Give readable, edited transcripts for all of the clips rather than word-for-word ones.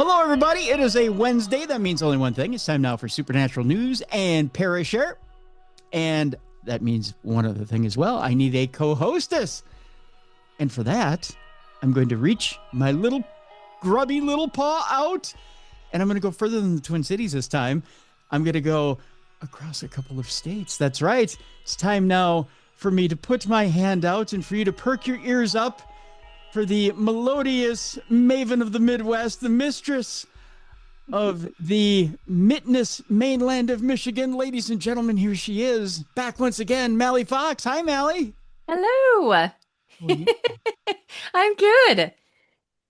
Hello, everybody. It is a Wednesday. That means only one thing. It's time now for Supernatural News and Parashare. And that means one other thing as well. I need a co-hostess. And for that, I'm going to reach my little grubby little paw out. And I'm going to go further than the Twin Cities this time. I'm going to go across a couple of states. That's right. It's time now for me to put my hand out and for you to perk your ears up for the melodious maven of the Midwest, the mistress of the mittenous mainland of Michigan. Ladies and gentlemen, here she is, back once again, Mallie Fox. Hi, Mallie. Hello. I'm good.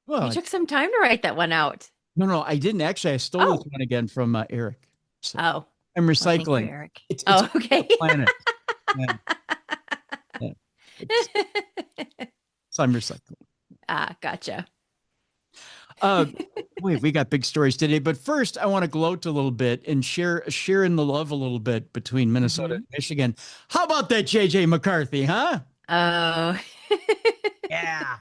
Well, You took some time to write that one out. No, I didn't actually. I stole this one again from Eric. So Oh. I'm Well, recycling. thank you, Eric. It's okay. Planet. Yeah. So I'm recycling. Gotcha. Wait, we got big stories today, but first I want to gloat a little bit and share in the love a little bit between Minnesota and Michigan. How about that, JJ McCarthy, huh? Oh. Yeah.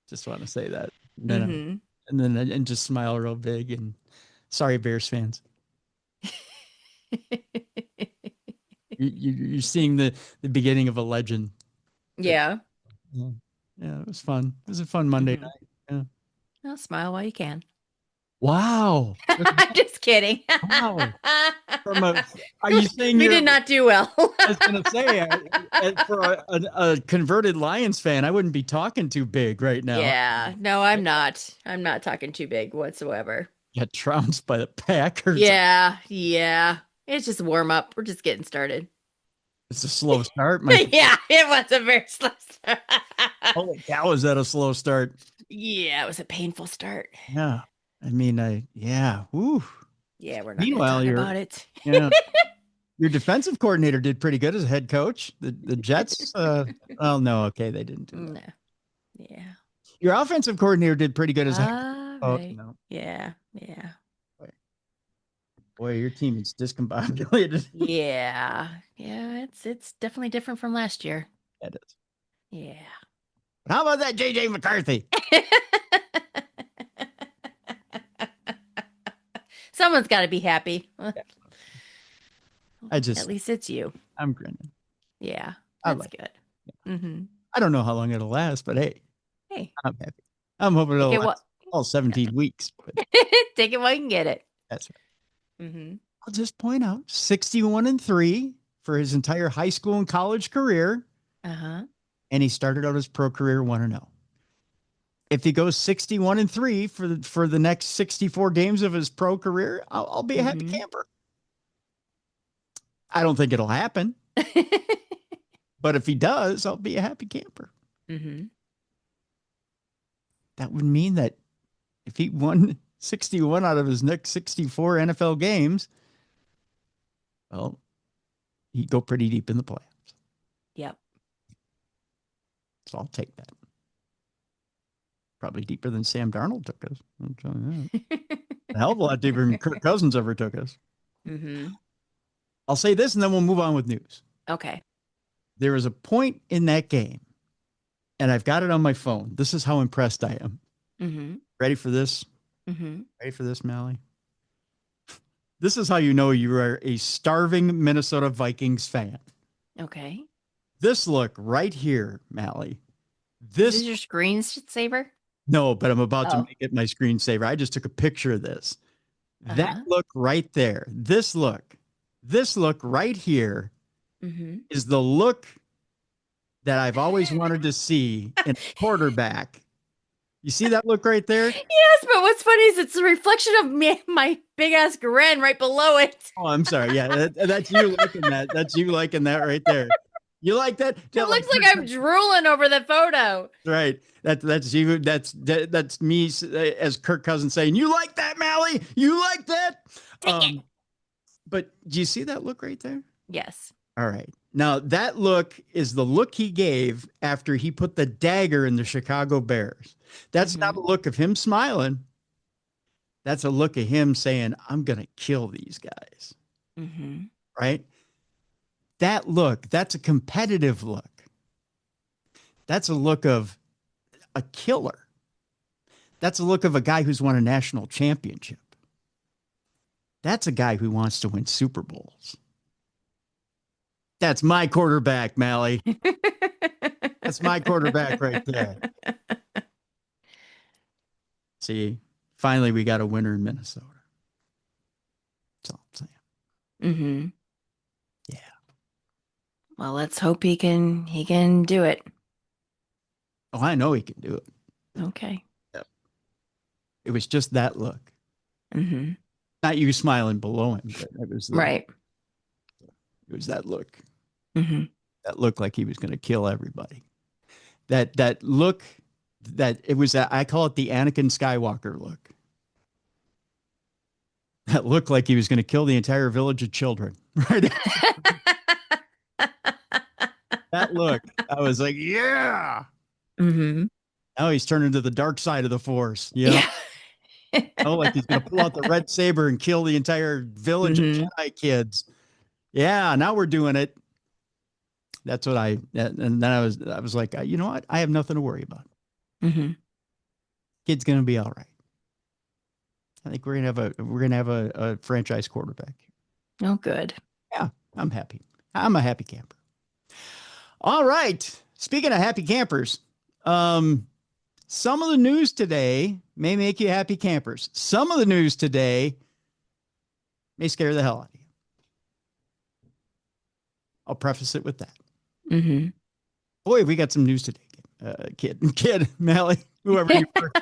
just want to say that. And then just smile real big and sorry, Bears fans. You're seeing the beginning of a legend. Yeah. Yeah, it was fun. It was a fun Monday night. Yeah. Well, smile while you can. Wow. I'm just kidding. Wow. Are you saying we did not do well? I was going to say, for a converted Lions fan, I wouldn't be talking too big right now. Yeah. No, I'm not. I'm not talking too big whatsoever. Got trounced by the Packers. Yeah. It's just warm up. We're just getting started. It's a slow start. Yeah, it was a very slow start. Holy cow, was that a slow start? Yeah, it was a painful start. Yeah. I mean, yeah. Woo. Yeah, we're not going to talk about it. Yeah. Your defensive coordinator did pretty good as a head coach. The Jets, oh, no, okay, they didn't do that. No. Yeah. Your offensive coordinator did pretty good as a head coach. Oh, right. no. Yeah. Boy, your team is discombobulated. Yeah, it's definitely different from last year. It is. Yeah. How about that, JJ McCarthy? Someone's got to be happy. At least it's you. I'm grinning. Yeah, that's good. Yeah. I don't know how long it'll last, but hey, I'm happy. I'm hoping it'll last all 17 weeks. But take it while you can get it. That's right. I'll just point out 61-3 for his entire high school and college career. And he started out his pro career 1-0. If he goes 61-3 for the next 64 games of his pro career, I'll be a happy camper. I don't think it'll happen. But if he does, I'll be a happy camper. That would mean that if he won 61 out of his next 64 NFL games, well, he'd go pretty deep in the playoffs. Yep. So I'll take that. Probably deeper than Sam Darnold took us. A hell of a lot deeper than Kirk Cousins ever took us. I'll say this and then we'll move on with news. Okay. There was a point in that game, and I've got it on my phone. This is how impressed I am. Ready for this? Ready for this, Mallie? This is how you know you are a starving Minnesota Vikings fan. Okay. This look right here, Mallie. This is your screensaver? No, but I'm about to make it my screensaver. I just took a picture of this. That look right there. This look right here is the look that I've always wanted to see in a quarterback. You see that look right there? Yes, but what's funny is it's a reflection of my big ass grin right below it. Oh, I'm sorry. Yeah, that's you liking that. That's you liking that right there. You like that? It looks like I'm drooling over the photo. Right. That's you. That's me as Kirk Cousins saying, "You like that, Mallie? You like that?" But do you see that look right there? Yes. All right. Now that look is the look he gave after he put the dagger in the Chicago Bears. That's not a look of him smiling. That's a look of him saying, "I'm going to kill these guys." Right? That look, that's a competitive look. That's a look of a killer. That's the look of a guy who's won a national championship. That's a guy who wants to win Super Bowls. That's my quarterback, Mallie. That's my quarterback right there. See, finally we got a winner in Minnesota. That's all I'm saying. Mm-hmm. Yeah. Well, let's hope he can do it. Oh, I know he can do it. Okay. Yep. It was just that look. Mm-hmm. Not you smiling below him, but it was Right. It was that look. Mm-hmm. That looked like he was going to kill everybody. That look, that it was. I call it the Anakin Skywalker look. That looked like he was going to kill the entire village of children. Right. That look, I was like, yeah. Mm-hmm. Now he's turning to the dark side of the Force. Yeah. Oh, like he's going to pull out the red saber and kill the entire village of Jedi kids. Yeah, now we're doing it. That's what and then I was like, you know what? I have nothing to worry about. Mm-hmm. Kid's going to be all right. I think we're gonna have a franchise quarterback. Oh, good. Yeah, I'm happy. I'm a happy camper. All right. Speaking of happy campers, some of the news today may make you happy campers. Some of the news today may scare the hell out of you. I'll preface it with that. Mm-hmm. Boy, we got some news today, kid, Mallie, whoever you were.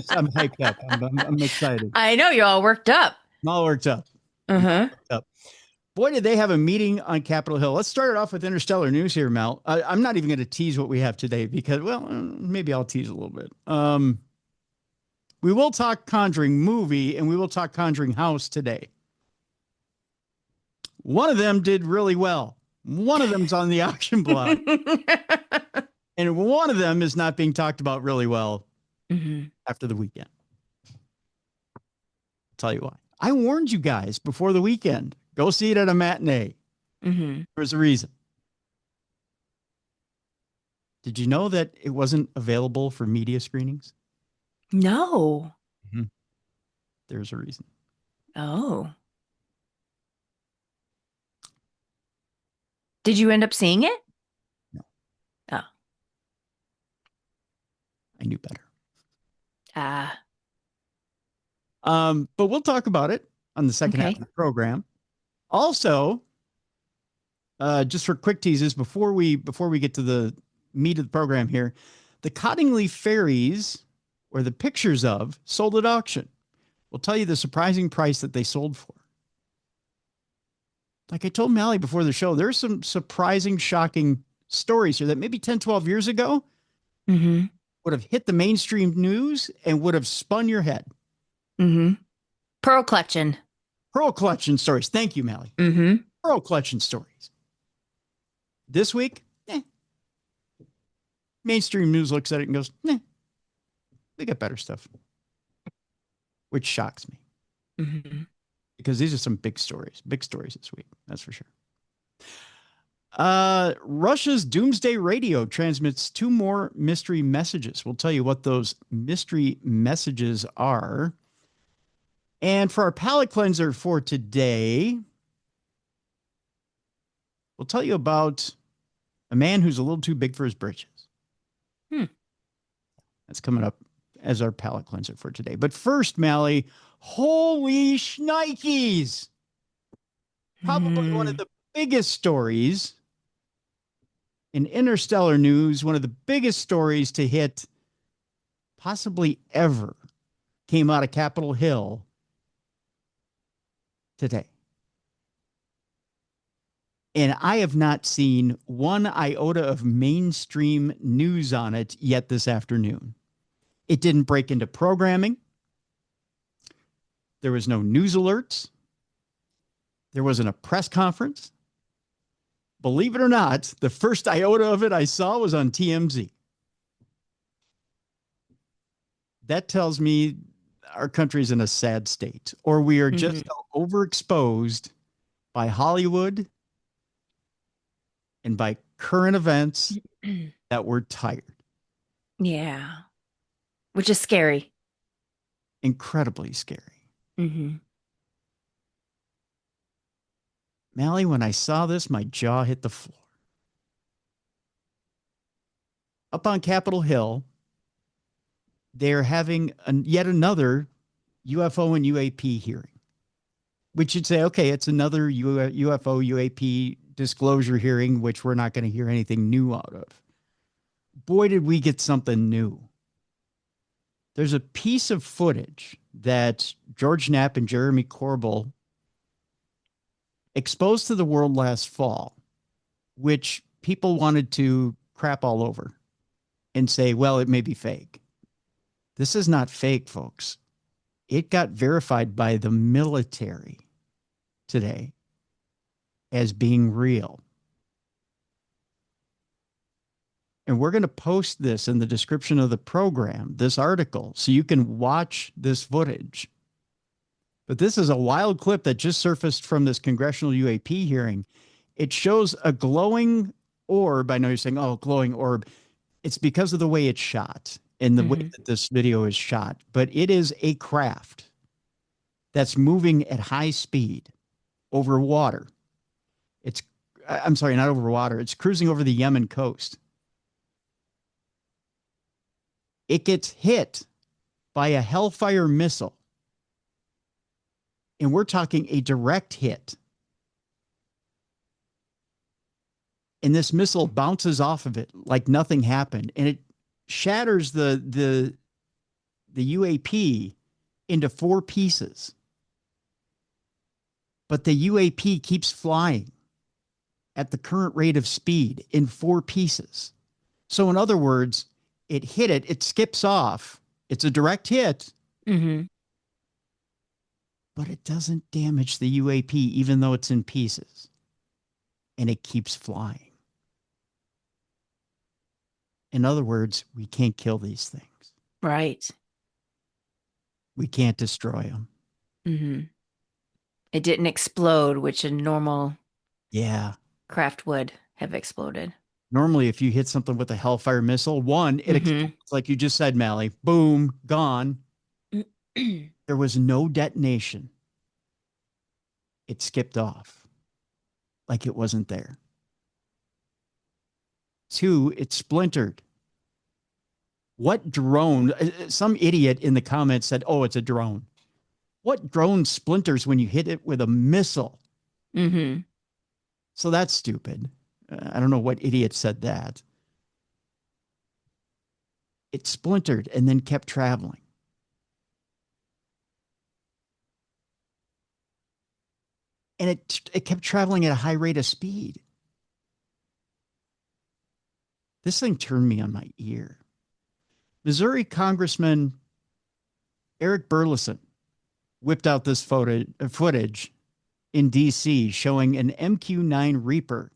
I'm hyped up. I'm excited. I know you're all worked up. I'm all worked up. Uh-huh. Boy, did they have a meeting on Capitol Hill. Let's start it off with interstellar news here, Mel. I'm not even going to tease what we have today because, well, maybe I'll tease a little bit. We will talk Conjuring movie and we will talk Conjuring house today. One of them did really well. One of them's on the auction block. And one of them is not being talked about really well after the weekend. I'll tell you why. I warned you guys before the weekend. Go see it at a matinee. There's a reason. Did you know that it wasn't available for media screenings? No. There's a reason. Oh. Did you end up seeing it? No. Oh. I knew better. But we'll talk about it on the second half of the program. Also, just for quick teases before we get to the meat of the program here, the Cottingley Fairies, or the pictures of, sold at auction. We'll tell you the surprising price that they sold for. Like I told Mallie before the show, there's some surprising, shocking stories here that maybe 10, 12 years ago would have hit the mainstream news and would have spun your head. Pearl clutching stories. Thank you, Mallie. Pearl clutching stories. This week, mainstream news looks at it and goes, they got better stuff, which shocks me because these are some big stories this week. That's for sure. Russia's Doomsday Radio transmits 2 more mystery messages. We'll tell you what those mystery messages are. And for our palate cleanser for today, we'll tell you about a man who's a little too big for his britches. That's coming up as our palate cleanser for today. But first, Mallie, holy shnikes! Probably one of the biggest stories in interstellar news, one of the biggest stories to hit possibly ever, came out of Capitol Hill today. And I have not seen one iota of mainstream news on it yet this afternoon. It didn't break into programming. There was no news alerts. There wasn't a press conference. Believe it or not, the first iota of it I saw was on TMZ. That tells me our country's in a sad state, or we are just overexposed by Hollywood and by current events that we're tired. Yeah. Which is scary. Incredibly scary. Mm-hmm. Mallie, when I saw this, my jaw hit the floor. Up on Capitol Hill, they're having yet another UFO and UAP hearing. Which you'd say, okay, it's another UFO UAP disclosure hearing, which we're not going to hear anything new out of. Boy, did we get something new. There's a piece of footage that George Knapp and Jeremy Corbell exposed to the world last fall, which people wanted to crap all over and say, well, it may be fake. This is not fake, folks. It got verified by the military today as being real. And we're going to post this in the description of the program, this article, so you can watch this footage. But this is a wild clip that just surfaced from this congressional UAP hearing. It shows a glowing orb. I know you're saying, oh, glowing orb. It's because of the way it's shot and the way that this video is shot. But it is a craft that's moving at high speed over water. I'm sorry, not over water. It's cruising over the Yemen coast. It gets hit by a Hellfire missile. And we're talking a direct hit. And this missile bounces off of it like nothing happened. And it shatters the UAP into 4 pieces. But the UAP keeps flying at the current rate of speed in 4 pieces. So in other words, it hit it, it skips off. It's a direct hit. Mm-hmm. But it doesn't damage the UAP, even though it's in pieces. And it keeps flying. In other words, we can't kill these things. Right. We can't destroy them. Mm-hmm. It didn't explode, which a normal craft would have exploded. Normally, if you hit something with a Hellfire missile, it explodes, like you just said, Mallie. Boom, gone. There was no detonation. It skipped off like it wasn't there. 2, it splintered. What drone? Some idiot in the comments said, oh, it's a drone. What drone splinters when you hit it with a missile? Mm-hmm. So that's stupid. I don't know what idiot said that. It splintered and then kept traveling. And it kept traveling at a high rate of speed. This thing turned me on my ear. Missouri Congressman Eric Burleson whipped out this footage in D.C. showing an MQ-9 Reaper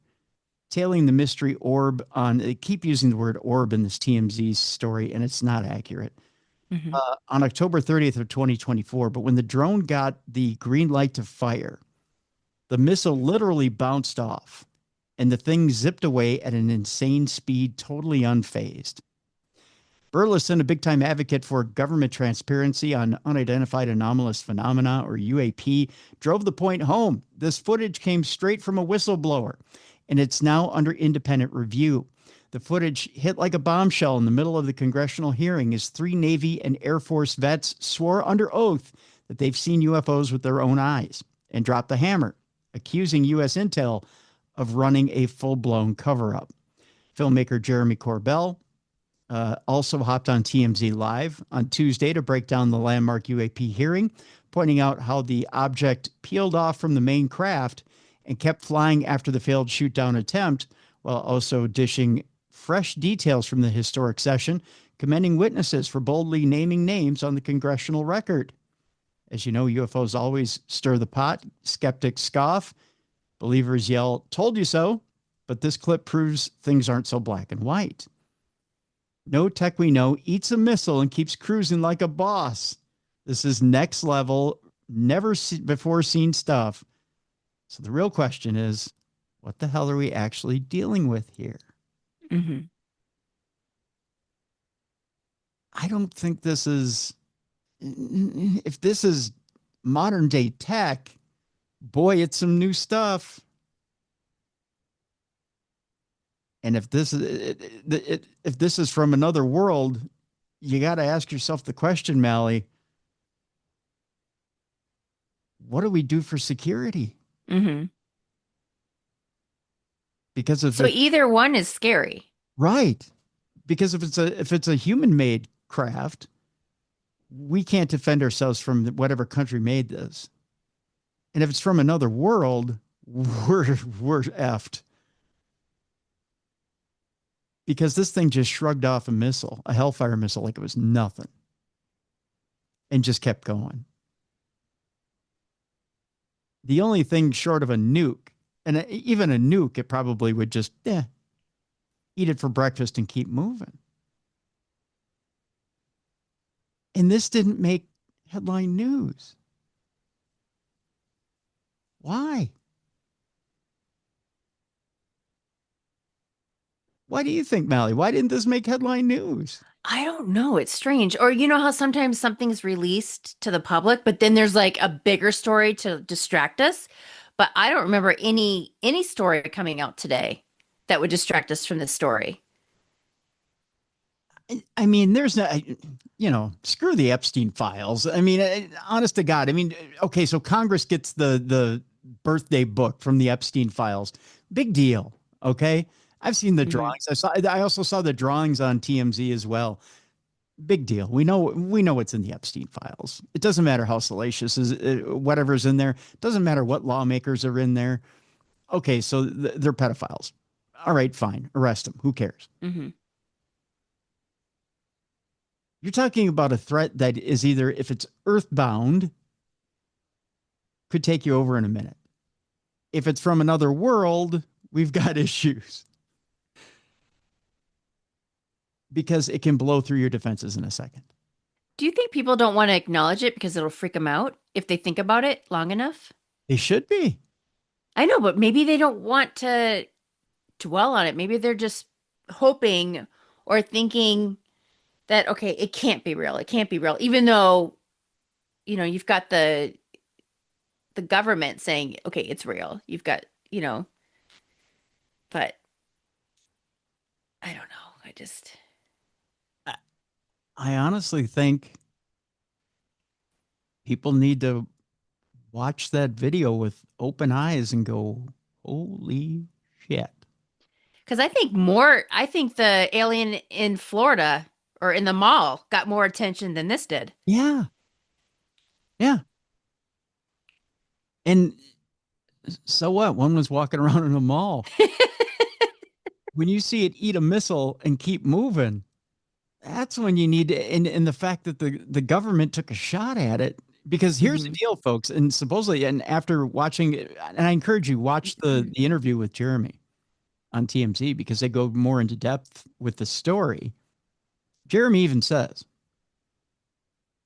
tailing the mystery orb on. They keep using the word orb in this TMZ story, and it's not accurate. On October 30th of 2024. But when the drone got the green light to fire, the missile literally bounced off, and the thing zipped away at an insane speed, totally unfazed. Burleson, a big-time advocate for government transparency on unidentified anomalous phenomena, or UAP, drove the point home. This footage came straight from a whistleblower, and it's now under independent review. The footage hit like a bombshell in the middle of the congressional hearing as 3 Navy and Air Force vets swore under oath that they've seen UFOs with their own eyes and dropped the hammer, accusing U.S. intel of running a full-blown cover-up. Filmmaker Jeremy Corbell also hopped on TMZ Live on Tuesday to break down the landmark UAP hearing, pointing out how the object peeled off from the main craft and kept flying after the failed shoot-down attempt, while also dishing fresh details from the historic session, commending witnesses for boldly naming names on the congressional record. As you know, UFOs always stir the pot. Skeptics scoff. Believers yell, "Told you so." But this clip proves things aren't so black and white. No tech we know eats a missile and keeps cruising like a boss. This is next level, never before seen stuff. So the real question is, what the hell are we actually dealing with here? Mm-hmm. I don't think this is, if this is modern day tech, boy, it's some new stuff. And if this is if this is from another world, you got to ask yourself the question, Mallie, what do we do for security? Mm-hmm. Because if So either one is scary. right, because if it's a human made craft, we can't defend ourselves from whatever country made this. And if it's from another world, we're effed. Because this thing just shrugged off a missile, a Hellfire missile, like it was nothing, and just kept going. The only thing short of a nuke, and even a nuke, it probably would just eat it for breakfast and keep moving. And this didn't make headline news. Why? Why do you think, Mallie? Why didn't this make headline news? I don't know. It's strange. Or you know how sometimes something's released to the public, but then there's like a bigger story to distract us. But I don't remember any story coming out today that would distract us from this story. I mean, there's no, screw the Epstein files. I mean, honest to God. I mean, okay, so Congress gets the birthday book from the Epstein files. Big deal. Okay. I've seen the Mm-hmm. drawings. I also saw the drawings on TMZ as well. Big deal. We know what's in the Epstein files. It doesn't matter how salacious is whatever's in there. It doesn't matter what lawmakers are in there. Okay, so they're pedophiles. All right, fine. Arrest them. Who cares? Mm-hmm. You're talking about a threat that is either, if it's earthbound, could take you over in a minute. If it's from another world, we've got issues because it can blow through your defenses in a second. Do you think people don't want to acknowledge it because it'll freak them out if they think about it long enough? They should be. I know, but maybe they don't want to dwell on it. Maybe they're just hoping or thinking that, okay, it can't be real. It can't be real. Even though, you've got the government saying, okay, it's real. You've got, but I don't know. I honestly think people need to watch that video with open eyes and go, holy shit. Because I think the alien in Florida or in the mall got more attention than this did. Yeah. Yeah. And so what? One was walking around in a mall. When you see it eat a missile and keep moving, that's when you need to, and the fact that the government took a shot at it, because here's the Mm-hmm. deal, folks, and supposedly, and after watching, and I encourage you, watch the interview with Jeremy on TMZ because they go more into depth with the story. Jeremy even says,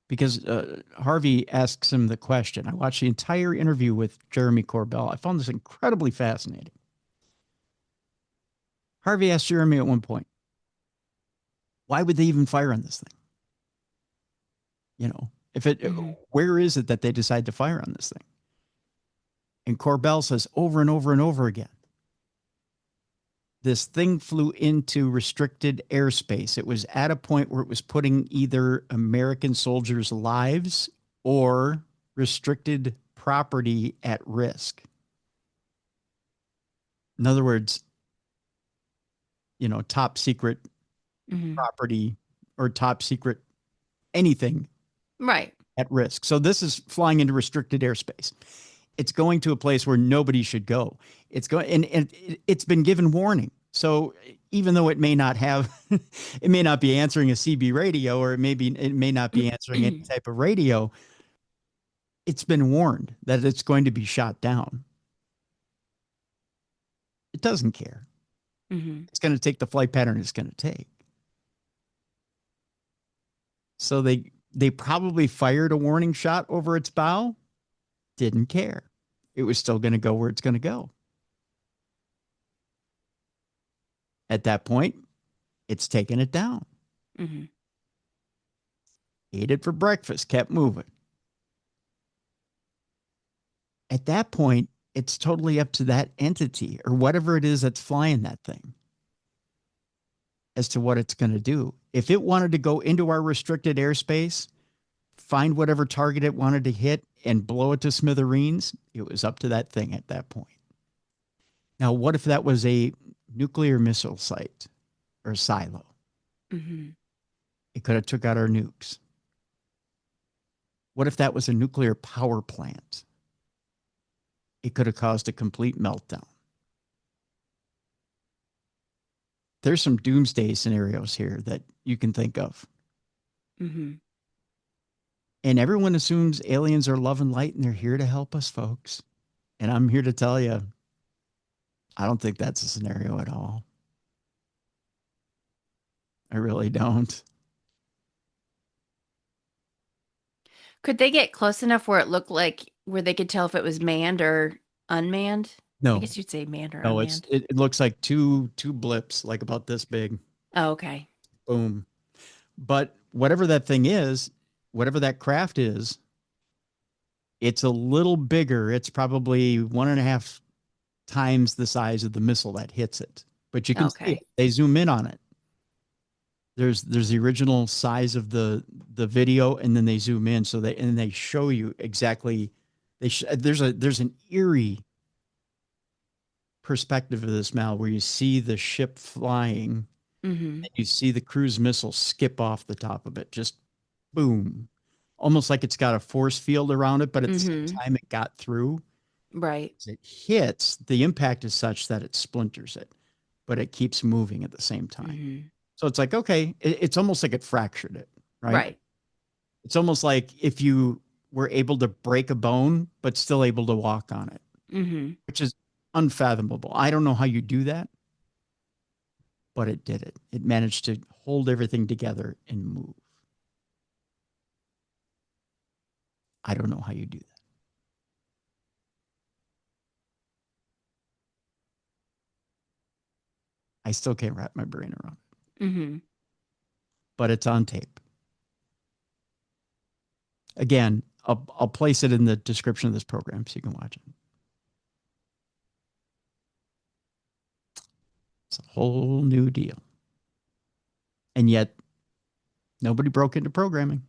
because Harvey asks him the question. I watched the entire interview with Jeremy Corbell. I found this incredibly fascinating. Harvey asked Jeremy at one point, why would they even fire on this thing? Mm-hmm. Where is it that they decide to fire on this thing? And Corbell says over and over and over again, this thing flew into restricted airspace. It was at a point where it was putting either American soldiers' lives or restricted property at risk. In other words, top secret Mm-hmm. property or top secret anything Right. at risk. So this is flying into restricted airspace. It's going to a place where nobody should go. It's going, and it's been given warning. So even though it may not have, it may not be answering a CB radio, or it may not be answering any type of radio. It's been warned that it's going to be shot down. It doesn't care. Mm-hmm. It's going to take the flight pattern it's going to take. So they probably fired a warning shot over its bow. Didn't care. It was still going to go where it's going to go. At that point, it's taken it down. Mm-hmm. ate it for breakfast, kept moving. At that point, it's totally up to that entity or whatever it is that's flying that thing as to what it's going to do. If it wanted to go into our restricted airspace, find whatever target it wanted to hit and blow it to smithereens, it was up to that thing at that point. Now, what if that was a nuclear missile site or silo? Mm-hmm. It could have took out our nukes. What if that was a nuclear power plant? It could have caused a complete meltdown. There's some doomsday scenarios here that you can think of. Mm-hmm. And everyone assumes aliens are love and light and they're here to help us, folks. And I'm here to tell you, I don't think that's a scenario at all. I really don't. Could they get close enough where it looked like where they could tell if it was manned or unmanned? I No, guess you'd say manned or no, unmanned. it looks like two blips, like about this big. Oh, okay. Boom. But whatever that thing is, whatever that craft is, it's a little bigger. It's probably 1.5 times the size of the missile that hits it. But you can see it. They zoom in on it. There's the original size of the video, and then they zoom in so they show you exactly. There's an eerie perspective of this, Mal, where you see the ship flying, and you see the cruise missile skip off the top of it, just boom, almost like it's got a force field around it, but at the same time it got through. Right. As it hits, the impact is such that it splinters it, but it keeps moving at the same time. So it's like, okay, it's almost like it fractured it, right? Right. It's almost like if you were able to break a bone, but still able to walk on it, which is unfathomable. I don't know how you do that, but it did it. It managed to hold everything together and move. I don't know how you do that. I still can't wrap my brain around it. But it's on tape. Again, I'll place it in the description of this program so you can watch it. It's a whole new deal. And yet, nobody broke into programming.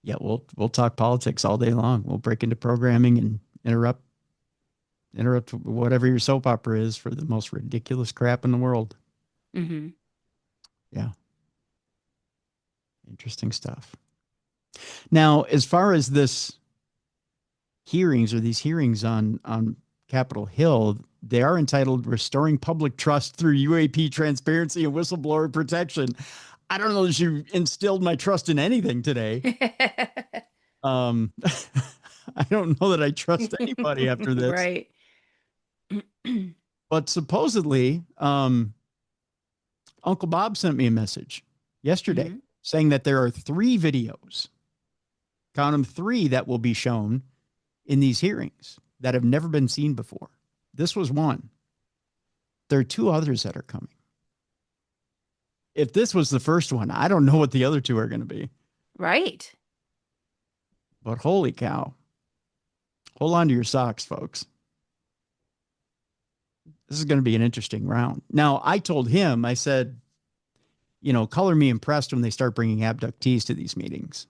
Yeah, we'll talk politics all day long. We'll break into programming and interrupt whatever your soap opera is for the most ridiculous crap in the world. Yeah. Interesting stuff. Now, as far as these hearings on Capitol Hill, they are entitled Restoring Public Trust Through UAP Transparency and Whistleblower Protection. I don't know that you instilled my trust in anything today. I don't know that I trust anybody after this. Right. But supposedly, Uncle Bob sent me a message yesterday saying that there are 3 videos, count them 3, that will be shown in these hearings that have never been seen before. This was one. There are 2 others that are coming. If this was the first one, I don't know what the other 2 are going to be. Right. But holy cow. Hold on to your socks, folks. This is going to be an interesting round. Now, I told him, I said, color me impressed when they start bringing abductees to these meetings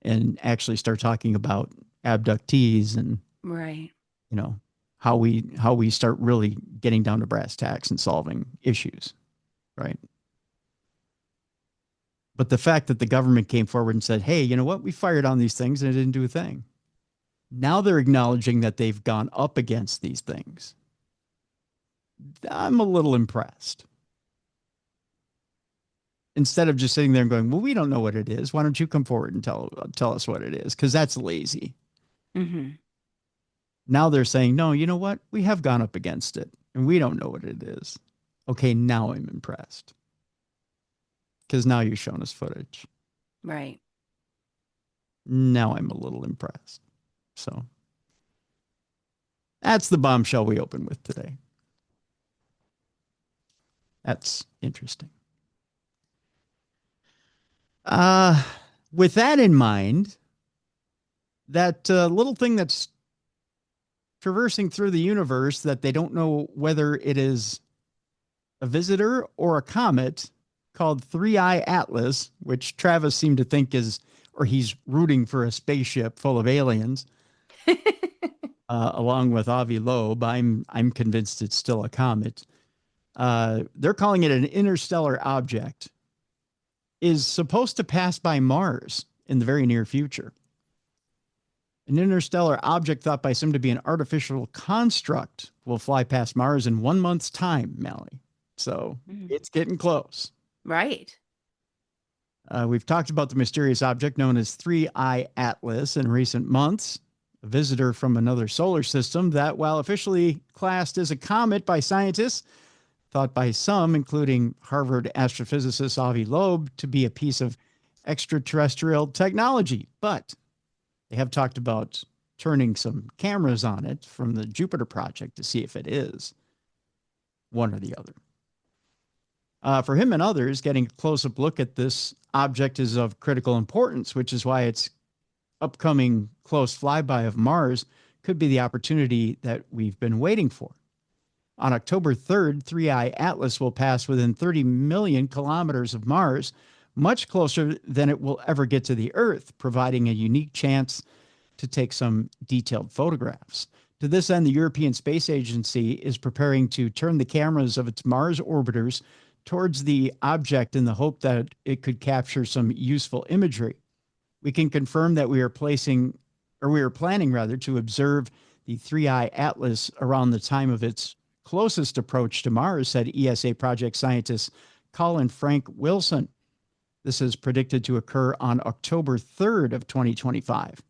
and actually start talking about abductees and, right, how we start really getting down to brass tacks and solving issues, right? But the fact that the government came forward and said, hey, you know what? We fired on these things and it didn't do a thing. Now they're acknowledging that they've gone up against these things. I'm a little impressed. Instead of just sitting there and going, well, we don't know what it is. Why don't you come forward and tell us what it is? Because that's lazy. Now they're saying, no, you know what? We have gone up against it and we don't know what it is. Okay, now I'm impressed. Because now you've shown us footage. Right. Now I'm a little impressed. So that's the bombshell we open with today. That's interesting. Uh, with that in mind, that little thing that's traversing through the universe that they don't know whether it is a visitor or a comet called Three Eye Atlas, which Travis seemed to think is, or he's rooting for a spaceship full of aliens, along with Avi Loeb. I'm convinced it's still a comet. They're calling it an interstellar object, is supposed to pass by Mars in the very near future. An interstellar object thought by some to be an artificial construct will fly past Mars in 1 month's time, Mallie. So it's getting close. Right. We've talked about the mysterious object known as Three Eye Atlas in recent months, a visitor from another solar system that, while officially classed as a comet by scientists, thought by some, including Harvard astrophysicist Avi Loeb, to be a piece of extraterrestrial technology. But they have talked about turning some cameras on it from the Jupiter project to see if it is one or the other. For him and others, getting a close-up look at this object is of critical importance, which is why its upcoming close flyby of Mars could be the opportunity that we've been waiting for. On October 3rd, Three Eye Atlas will pass within 30 million kilometers of Mars, much closer than it will ever get to the Earth, providing a unique chance to take some detailed photographs. To this end, the European Space Agency is preparing to turn the cameras of its Mars orbiters towards the object in the hope that it could capture some useful imagery. We can confirm that we are planning to observe the Three Eye Atlas around the time of its closest approach to Mars, said ESA project scientist Colin Frank Wilson. This is predicted to occur on October 3rd of 2025.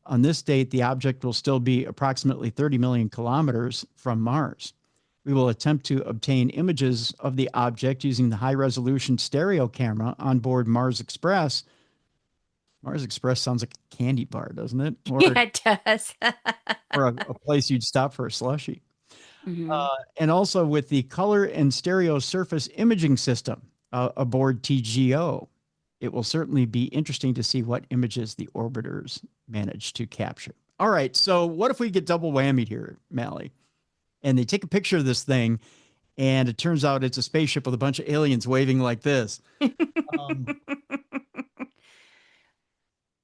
On this date, the object will still be approximately 30 million kilometers from Mars. We will attempt to obtain images of the object using the high-resolution stereo camera on board Mars Express. Mars Express sounds like a candy bar, doesn't it? Or, yeah, it does. or a place you'd stop for a slushie. Mm-hmm. And also with the color and stereo surface imaging system aboard TGO. It will certainly be interesting to see what images the orbiters manage to capture. All right, so what if we get double whammied here, Mallie? And they take a picture of this thing, and it turns out it's a spaceship with a bunch of aliens waving like this.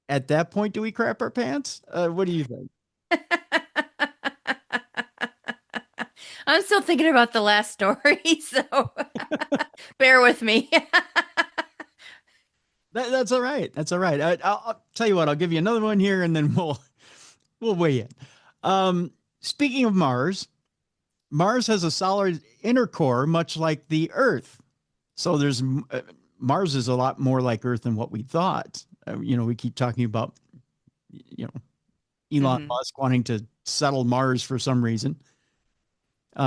At that point, do we crap our pants? What do you think? I'm still thinking about the last story, so bear with me. That's all right. That's all right. I'll tell you what. I'll give you another one here, and then we'll weigh in. Speaking of Mars, Mars has a solid inner core, much like the Earth. So there's Mars is a lot more like Earth than what we thought. We keep talking about, Elon Musk wanting to settle Mars for some reason.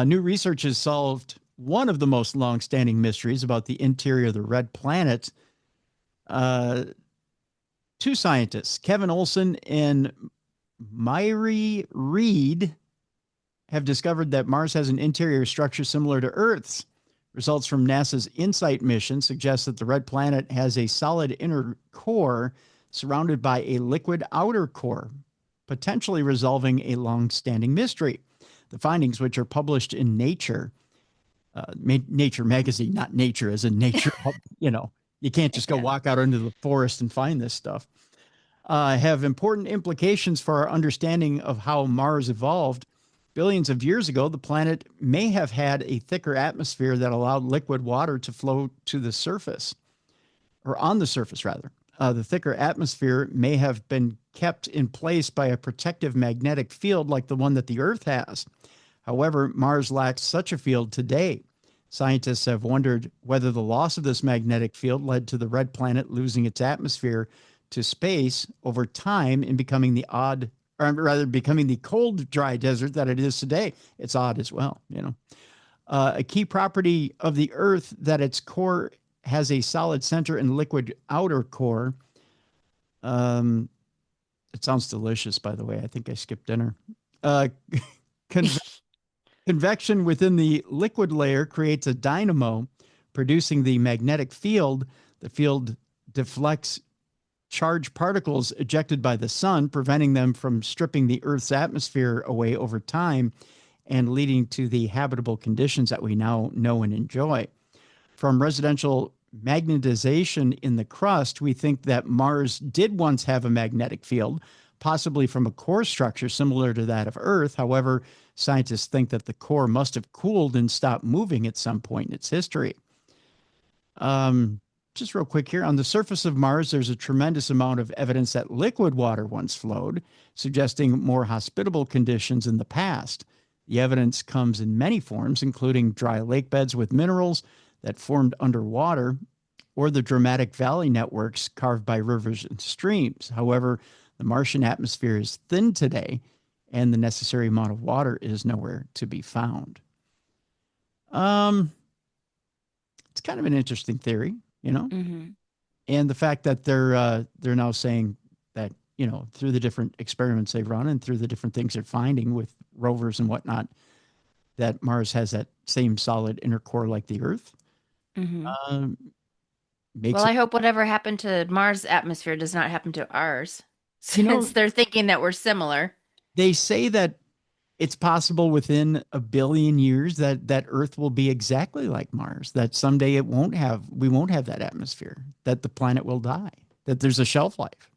New research has solved one of the most long-standing mysteries about the interior of the red planet. Two scientists, Kevin Olson and Myri Reed, have discovered that Mars has an interior structure similar to Earth's. Results from NASA's InSight mission suggest that the red planet has a solid inner core surrounded by a liquid outer core, potentially resolving a long-standing mystery. The findings, which are published in Nature, Nature magazine, not Nature as in nature, you can't just go walk out into the forest and find this stuff, have important implications for our understanding of how Mars evolved. Billions of years ago, the planet may have had a thicker atmosphere that allowed liquid water to flow to the surface, or on the surface, rather. The thicker atmosphere may have been kept in place by a protective magnetic field like the one that the Earth has. However, Mars lacks such a field today. Scientists have wondered whether the loss of this magnetic field led to the red planet losing its atmosphere to space over time and becoming becoming the cold, dry desert that it is today. It's odd as well, A key property of the Earth that its core has a solid center and liquid outer core. It sounds delicious, by the way. I think I skipped dinner. Convection within the liquid layer creates a dynamo, producing the magnetic field. The field deflects charged particles ejected by the sun, preventing them from stripping the Earth's atmosphere away over time and leading to the habitable conditions that we now know and enjoy. From residential magnetization in the crust, we think that Mars did once have a magnetic field, possibly from a core structure similar to that of Earth. However, scientists think that the core must have cooled and stopped moving at some point in its history. Just real quick here, on the surface of Mars, there's a tremendous amount of evidence that liquid water once flowed, suggesting more hospitable conditions in the past. The evidence comes in many forms, including dry lake beds with minerals that formed underwater, or the dramatic valley networks carved by rivers and streams. However, the Martian atmosphere is thin today, and the necessary amount of water is nowhere to be found. It's kind of an interesting theory, you know, and the fact that they're now saying that, you know, through the different experiments they've run and through the different things they're finding with rovers and whatnot, that Mars has that same solid inner core like the Earth. Well, I hope whatever happened to Mars' atmosphere does not happen to ours, since they're thinking that we're similar. They say that it's possible within 1 billion years that Earth will be exactly like Mars, that someday we won't have that atmosphere, that the planet will die, that there's a shelf life.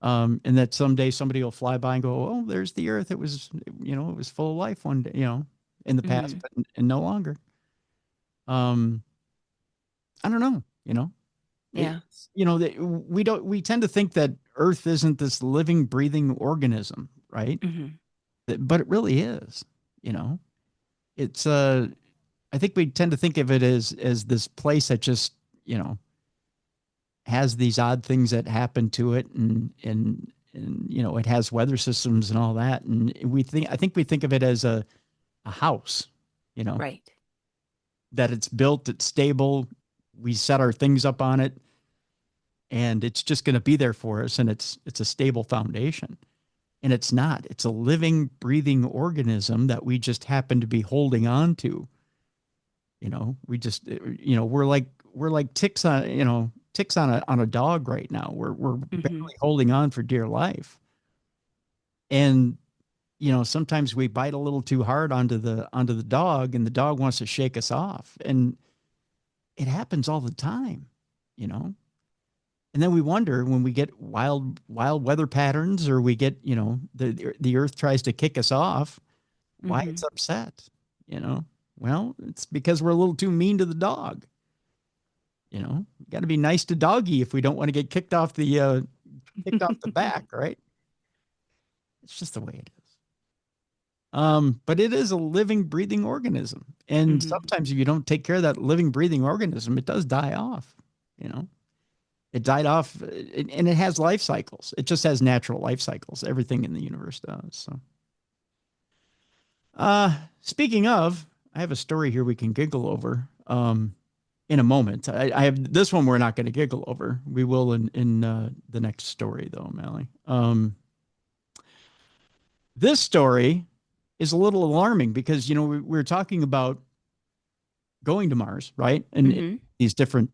And that someday somebody will fly by and go, oh, there's the Earth. It was, you know, it was full of life one day, you know, in the past, but and no longer. I don't know, you know. Yeah. You know, we tend to think that Earth isn't this living, breathing organism, right? But it really is, you know. It's I think we tend to think of it as this place that just, you know, has these odd things that happen to it, and you know, it has weather systems and all that, and I think we think of it as a house, you know, right? That it's built, it's stable, we set our things up on it, and it's just going to be there for us, and it's a stable foundation. And it's not. It's a living, breathing organism that we just happen to be holding on to. You know, we just, you know, we're like ticks on a dog right now. We're barely holding on for dear life. And, you know, sometimes we bite a little too hard onto the dog, and the dog wants to shake us off. And it happens all the time, you know. And then we wonder when we get wild weather patterns, or we get, you know, the Earth tries to kick us off, why it's upset, you know? Well, it's because we're a little too mean to the dog. You know, got to be nice to doggy if we don't want to get kicked off the back, right? It's just the way it is. But it is a living, breathing organism, and sometimes if you don't take care of that living, breathing organism, it does die off, you know. It died off, and it has life cycles. It just has natural life cycles. Everything in the universe does. So, speaking of, I have a story here we can giggle over in a moment. I have this one we're not going to giggle over. We will in the next story, though, Mallie. This story is a little alarming because, you know, we're talking about going to Mars, right? And these different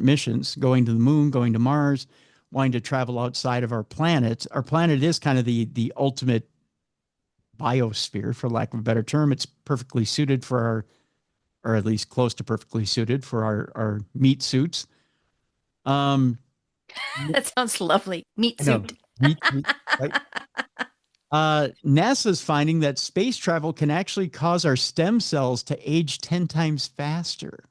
missions, going to the moon, going to Mars, wanting to travel outside of our planet. Our planet is kind of the ultimate biosphere, for lack of a better term. It's perfectly suited for our, or at least close to perfectly suited for our meat suits. That sounds lovely. Meat suit. Meat, right? NASA's finding that space travel can actually cause our stem cells to age 10 times faster.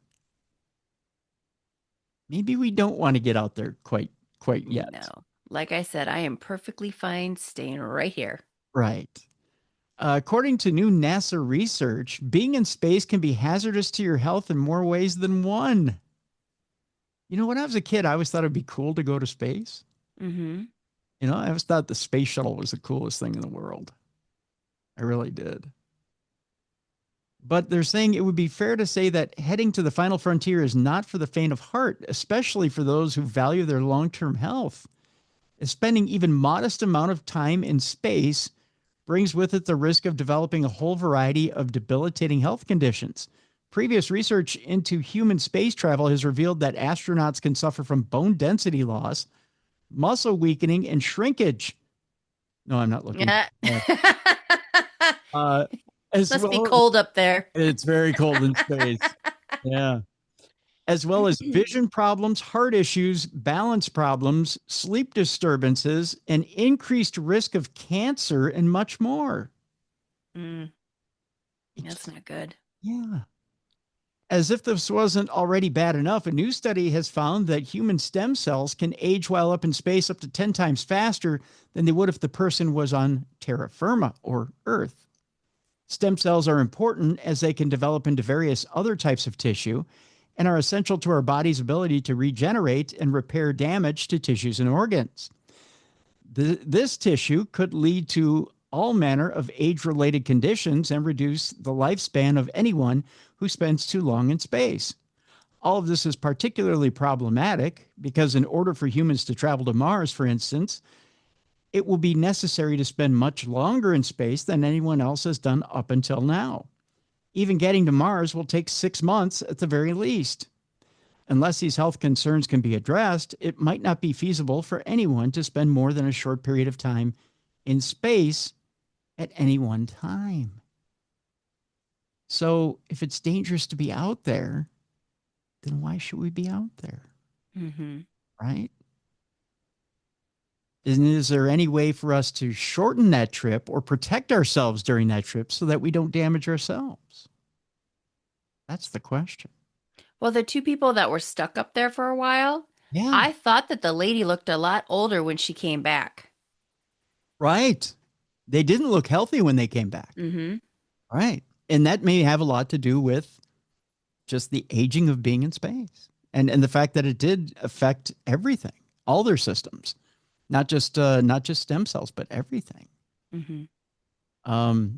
Maybe we don't want to get out there quite yet. No. Like I said, I am perfectly fine staying right here. Right. According to new NASA research, being in space can be hazardous to your health in more ways than one. You know, when I was a kid, I always thought it'd be cool to go to space. You know, I always thought the space shuttle was the coolest thing in the world. I really did. But they're saying it would be fair to say that heading to the final frontier is not for the faint of heart, especially for those who value their long-term health. Spending even modest amount of time in space brings with it the risk of developing a whole variety of debilitating health conditions, Previous research into human space travel has revealed that astronauts can suffer from bone density loss, muscle weakening, and shrinkage. No, I'm not looking. Yeah. Uh, as Must be well, cold up there. it's very cold in space. Yeah. As well as vision problems, heart issues, balance problems, sleep disturbances, an increased risk of cancer, and much more. Mm, that's not good. Yeah. As if this wasn't already bad enough, a new study has found that human stem cells can age while up in space up to 10 times faster than they would if the person was on terra firma or Earth. Stem cells are important as they can develop into various other types of tissue and are essential to our body's ability to regenerate and repair damage to tissues and organs. This tissue could lead to all manner of age-related conditions and reduce the lifespan of anyone who spends too long in space. All of this is particularly problematic because in order for humans to travel to Mars, for instance, it will be necessary to spend much longer in space than anyone else has done up until now. Even getting to Mars will take 6 months at the very least. Unless these health concerns can be addressed, it might not be feasible for anyone to spend more than a short period of time in space at any one time. So if it's dangerous to be out there, then why should we be out there? Mm-hmm. Right? Is there any way for us to shorten that trip or protect ourselves during that trip so that we don't damage ourselves? That's the question. Well, the two people that were stuck up there for a while, Yeah. I thought that the lady looked a lot older when she came back. Right. They didn't look healthy when they came back. Mm-hmm. Right. And that may have a lot to do with just the aging of being in space and the fact that it did affect everything, all their systems, not just stem cells, but everything. Mm-hmm.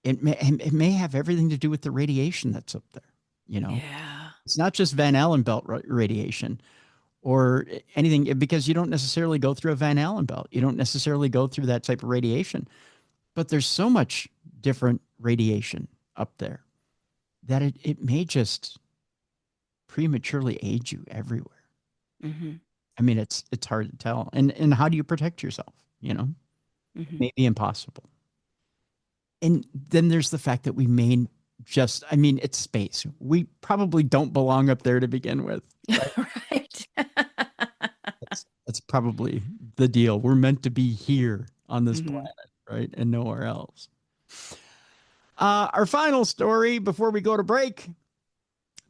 It may have everything to do with the radiation that's up there. You know, Yeah. it's not just Van Allen belt radiation or anything, because you don't necessarily go through a Van Allen belt. You don't necessarily go through that type of radiation, but there's so much different radiation up there that it may just prematurely age you everywhere. Mm-hmm. I mean, it's hard to tell. And how do you protect yourself? You know, Mm-hmm. maybe impossible. And then there's the fact that we may it's space. We probably don't belong up there to begin with. Right. That's probably the deal. We're meant to be here on this Mm-hmm. planet, right? And nowhere else. Our final story before we go to break.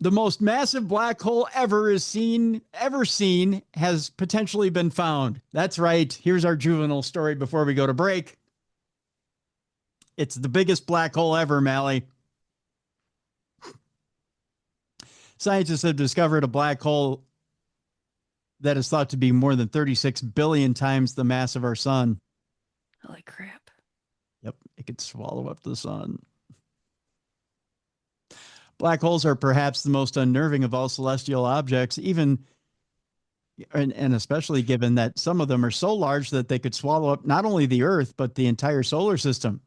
The most massive black hole ever seen has potentially been found. That's right. Here's our juvenile story before we go to break. It's the biggest black hole ever, Mallie. Scientists have discovered a black hole that is thought to be more than 36 billion times the mass of our sun. Holy crap. Yep, it could swallow up the sun. Black holes are perhaps the most unnerving of all celestial objects, and especially given that some of them are so large that they could swallow up not only the Earth, but the entire solar system.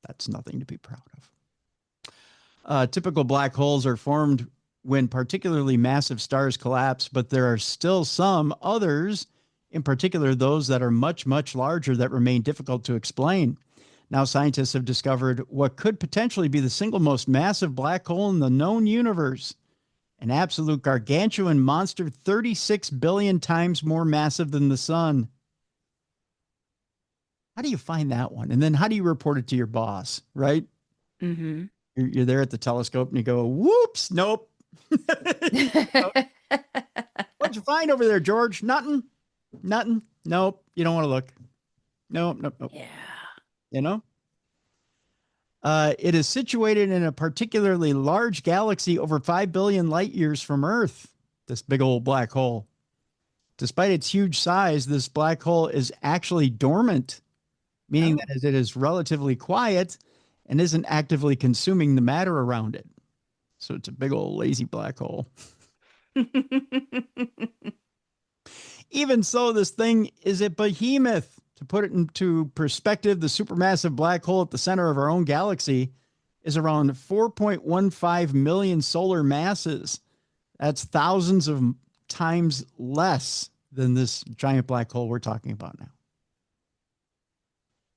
That's nothing to be proud of. Typical black holes are formed when particularly massive stars collapse, but there are still some others, in particular those that are much, much larger, that remain difficult to explain. Now, scientists have discovered what could potentially be the single most massive black hole in the known universe, an absolute gargantuan monster 36 billion times more massive than the sun. How do you find that one? And then how do you report it to your boss, right? Mm-hmm. You're there at the telescope and you go, whoops, nope. What'd you find over there, George? Nothing. Nope. You don't want to look. Nope. Yeah. You know? It is situated in a particularly large galaxy over 5 billion light years from Earth, this big old black hole. Despite its huge size, this black hole is actually dormant, meaning that it is relatively quiet and isn't actively consuming the matter around it. So it's a big old lazy black hole. Even so, this thing is a behemoth. To put it into perspective, the supermassive black hole at the center of our own galaxy is around 4.15 million solar masses. That's thousands of times less than this giant black hole we're talking about now.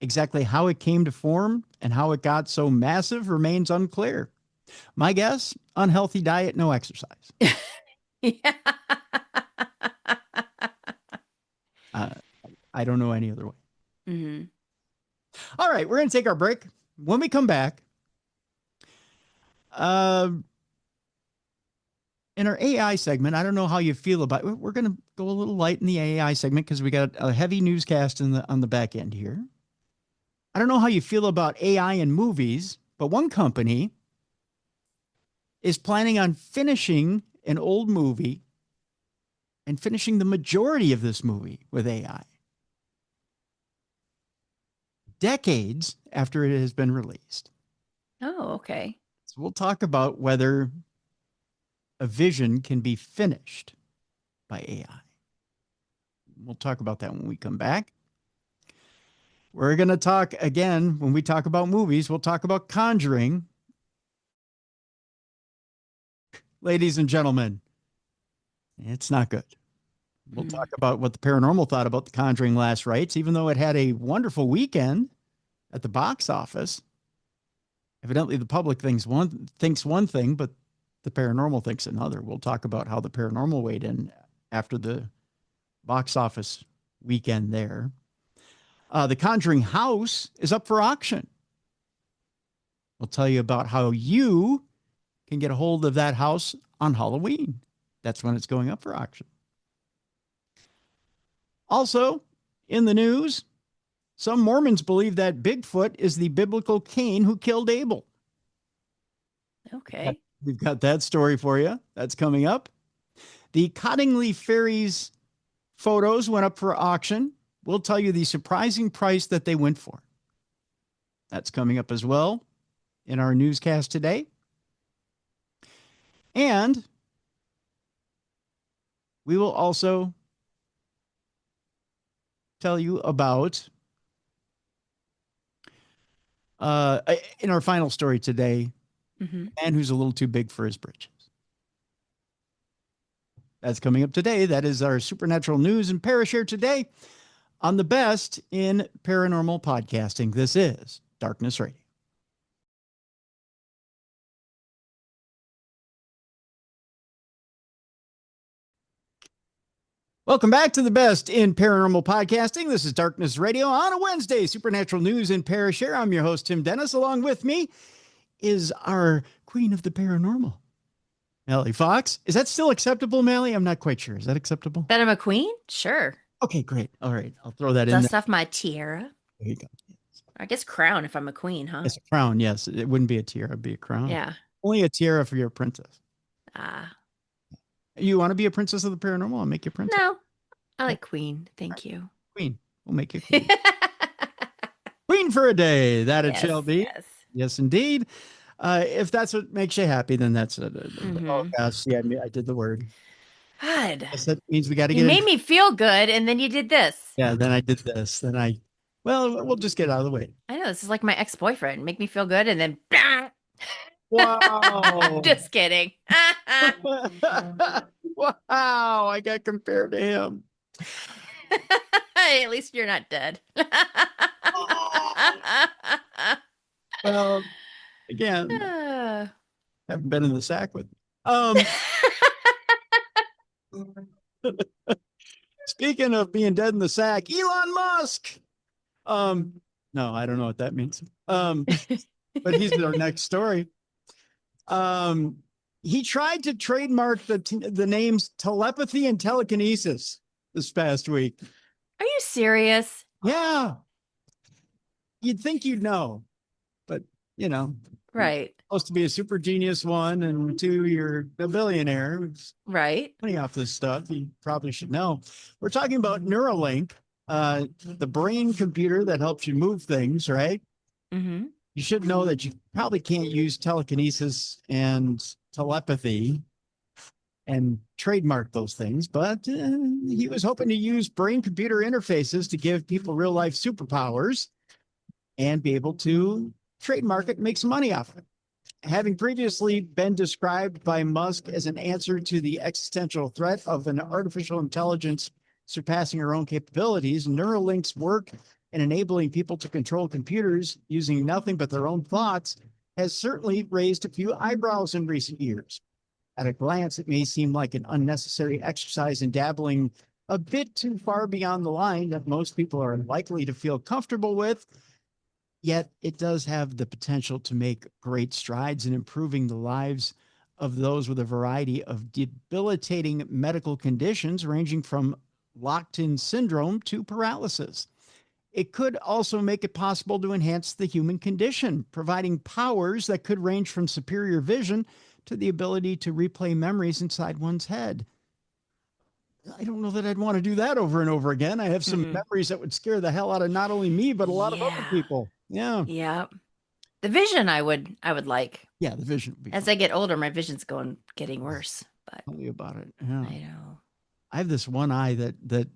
Exactly how it came to form and how it got so massive remains unclear. My guess, unhealthy diet, no exercise. Yeah. I don't know any other way. Mm-hmm. All right, we're going to take our break. When we come back, in our AI segment, I don't know how you feel about it. We're going to go a little light in the AI segment because we got a heavy newscast on the back end here. I don't know how you feel about AI in movies, but one company is planning on finishing an old movie and finishing the majority of this movie with AI. Decades after it has been released. Oh, okay. So we'll talk about whether a vision can be finished by AI. We'll talk about that when we come back. We're going to talk again, when we talk about movies, we'll talk about Conjuring. Ladies and gentlemen, it's not good. We'll talk about what the paranormal thought about The Conjuring Last Rites, even though it had a wonderful weekend at the box office. Evidently, the public thinks one thing, but the paranormal thinks another. We'll talk about how the paranormal weighed in after the box office weekend there. The Conjuring house is up for auction. We'll tell you about how you can get a hold of that house on Halloween. That's when it's going up for auction. Also, in the news, some Mormons believe that Bigfoot is the biblical Cain who killed Abel. Okay. We've got that story for you. That's coming up. The Cottingley Fairies photos went up for auction. We'll tell you the surprising price that they went for. That's coming up as well in our newscast today. And we will also tell you about, in our final story today, a man who's a little too big for his britches. That's coming up today. That is our supernatural news and Parashare today on the best in paranormal podcasting. This is Darkness Radio. Welcome back to the best in paranormal podcasting. This is Darkness Radio on a Wednesday, supernatural news and Parashare. I'm your host, Tim Dennis. Along with me is our queen of the paranormal, Mallie Fox. Is that still acceptable, Mallie? I'm not quite sure. Is that acceptable? That I'm a queen? Sure. Okay, great. All right. I'll throw that in Dust there. off my tiara. There you go. I guess crown if I'm a queen, huh? It's a crown, yes. It wouldn't be a tiara, it'd be a crown. Yeah. Only a tiara for your princess. Ah. You want to be a princess of the paranormal? I'll make you a princess. No. I like queen. Thank you. Queen. We'll make you queen. Queen for a day. That it Yes, shall be. yes. Yes, indeed. If that's what makes you happy, then that's it. Oh, gosh. Yeah, I did the word. God. Yes, that means we got to You get made me feel good, and then you did this. Yeah, then I did this. Well, we'll just get out of the way. I know. This is like my ex-boyfriend. Make me feel good, and then... Wow. Just kidding. Wow, I got compared to him. At least you're not dead. Well, again, haven't been in the sack with Speaking of being dead in the sack, Elon Musk. No, I don't know what that means. But he's our next story. He tried to trademark the names telepathy and telekinesis this past week. Are you serious? Yeah. You'd think you'd know, but Right. Supposed to be a super genius, one, and two, you're a billionaire. Right. Money off this stuff. You probably should know. We're talking about Neuralink, the brain computer that helps you move things, right? Mm-hmm. You should know that you probably can't use telekinesis and telepathy and trademark those things, but he was hoping to use brain computer interfaces to give people real life superpowers and be able to trademark it and make some money off of it. Having previously been described by Musk as an answer to the existential threat of an artificial intelligence surpassing our own capabilities, Neuralink's work in enabling people to control computers using nothing but their own thoughts has certainly raised a few eyebrows in recent years. At a glance, it may seem like an unnecessary exercise in dabbling a bit too far beyond the line that most people are likely to feel comfortable with. Yet it does have the potential to make great strides in improving the lives of those with a variety of debilitating medical conditions, ranging from locked-in syndrome to paralysis. It could also make it possible to enhance the human condition, providing powers that could range from superior vision to the ability to replay memories inside one's head. I don't know that I'd want to do that over and over again. I have some memories that would scare the hell out of not only me, but a lot of other people. Yeah. Yeah. The vision I would like. Yeah, the vision would be As fun. I get older, my vision's getting worse. But Tell me about it. Yeah. I know. I have this one eye that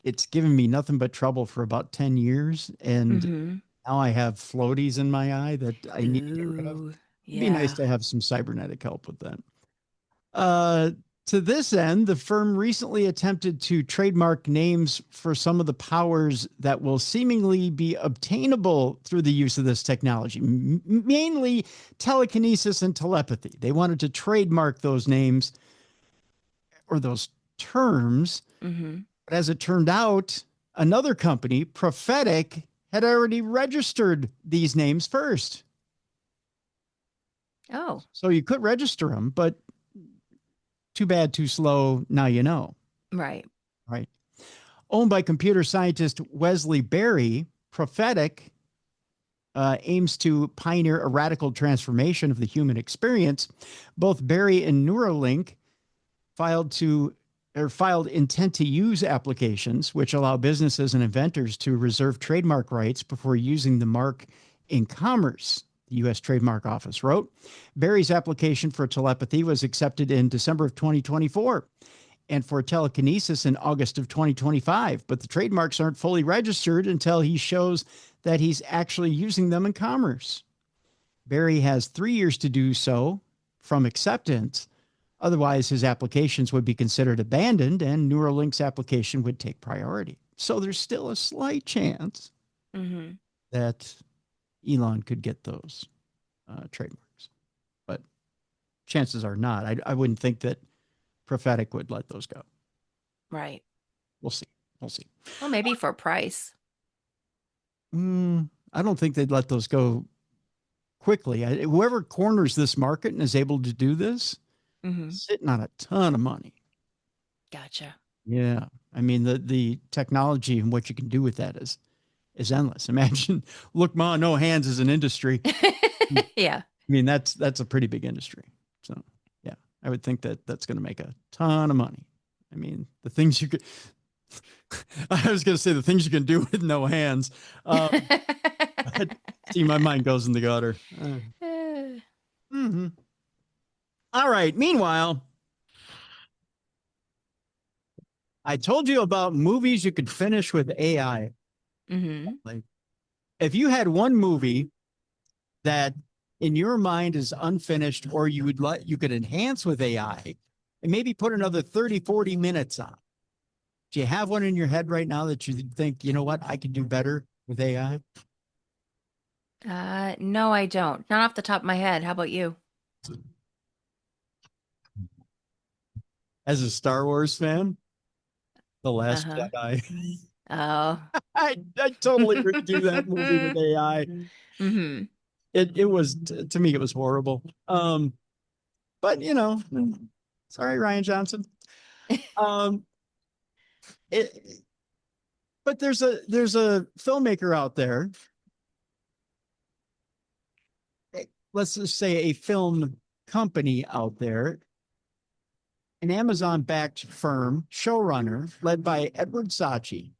it's given me nothing but trouble for about 10 years. And now I have floaties in my eye that I need to get rid of. It'd be nice to have some cybernetic help with that. To this end, the firm recently attempted to trademark names for some of the powers that will seemingly be obtainable through the use of this technology, mainly telekinesis and telepathy. They wanted to trademark those names or those terms. But as it turned out, another company, Prophetic, had already registered these names first. Oh. So you could register them, but too bad, too slow. Now you know. Right. Right. Owned by computer scientist Wesley Berry, Prophetic aims to pioneer a radical transformation of the human experience. Both Berry and Neuralink filed intent to use applications, which allow businesses and inventors to reserve trademark rights before using the mark in commerce. The U.S. Trademark Office wrote. Berry's application for telepathy was accepted in December of 2024 and for telekinesis in August of 2025. But the trademarks aren't fully registered until he shows that he's actually using them in commerce. Berry has 3 years to do so from acceptance. Otherwise, his applications would be considered abandoned and Neuralink's application would take priority. So there's still a slight chance that Elon could get those trademarks, but chances are not. I wouldn't think that Prophetic would let those go. Right. We'll see. We'll see. Well, maybe for a price. I don't think they'd let those go quickly. Whoever corners this market and is able to do this, sitting on a ton of money. Gotcha. Yeah. I mean, the technology and what you can do with that is endless. Imagine, look, Ma, no hands is an industry. Yeah. I mean, that's a pretty big industry. So, yeah, I would think that that's going to make a ton of money. I mean, the things you could, I was going to say the things you can do with no hands. See, my mind goes in the gutter. All right. Meanwhile, I told you about movies you could finish with AI. Like, if you had one movie that in your mind is unfinished or you could enhance with AI and maybe put another 30, 40 minutes on. Do you have one in your head right now that you think, you know what, I could do better with AI? No, I don't. Not off the top of my head. How about you? As a Star Wars fan, The Last Jedi. Oh. I totally redo that movie with AI. It was, to me, it was horrible. But you know, sorry, Ryan Johnson. But there's a filmmaker out there. Let's just say a film company out there, an Amazon-backed firm, showrunner, led by Edward Sachi,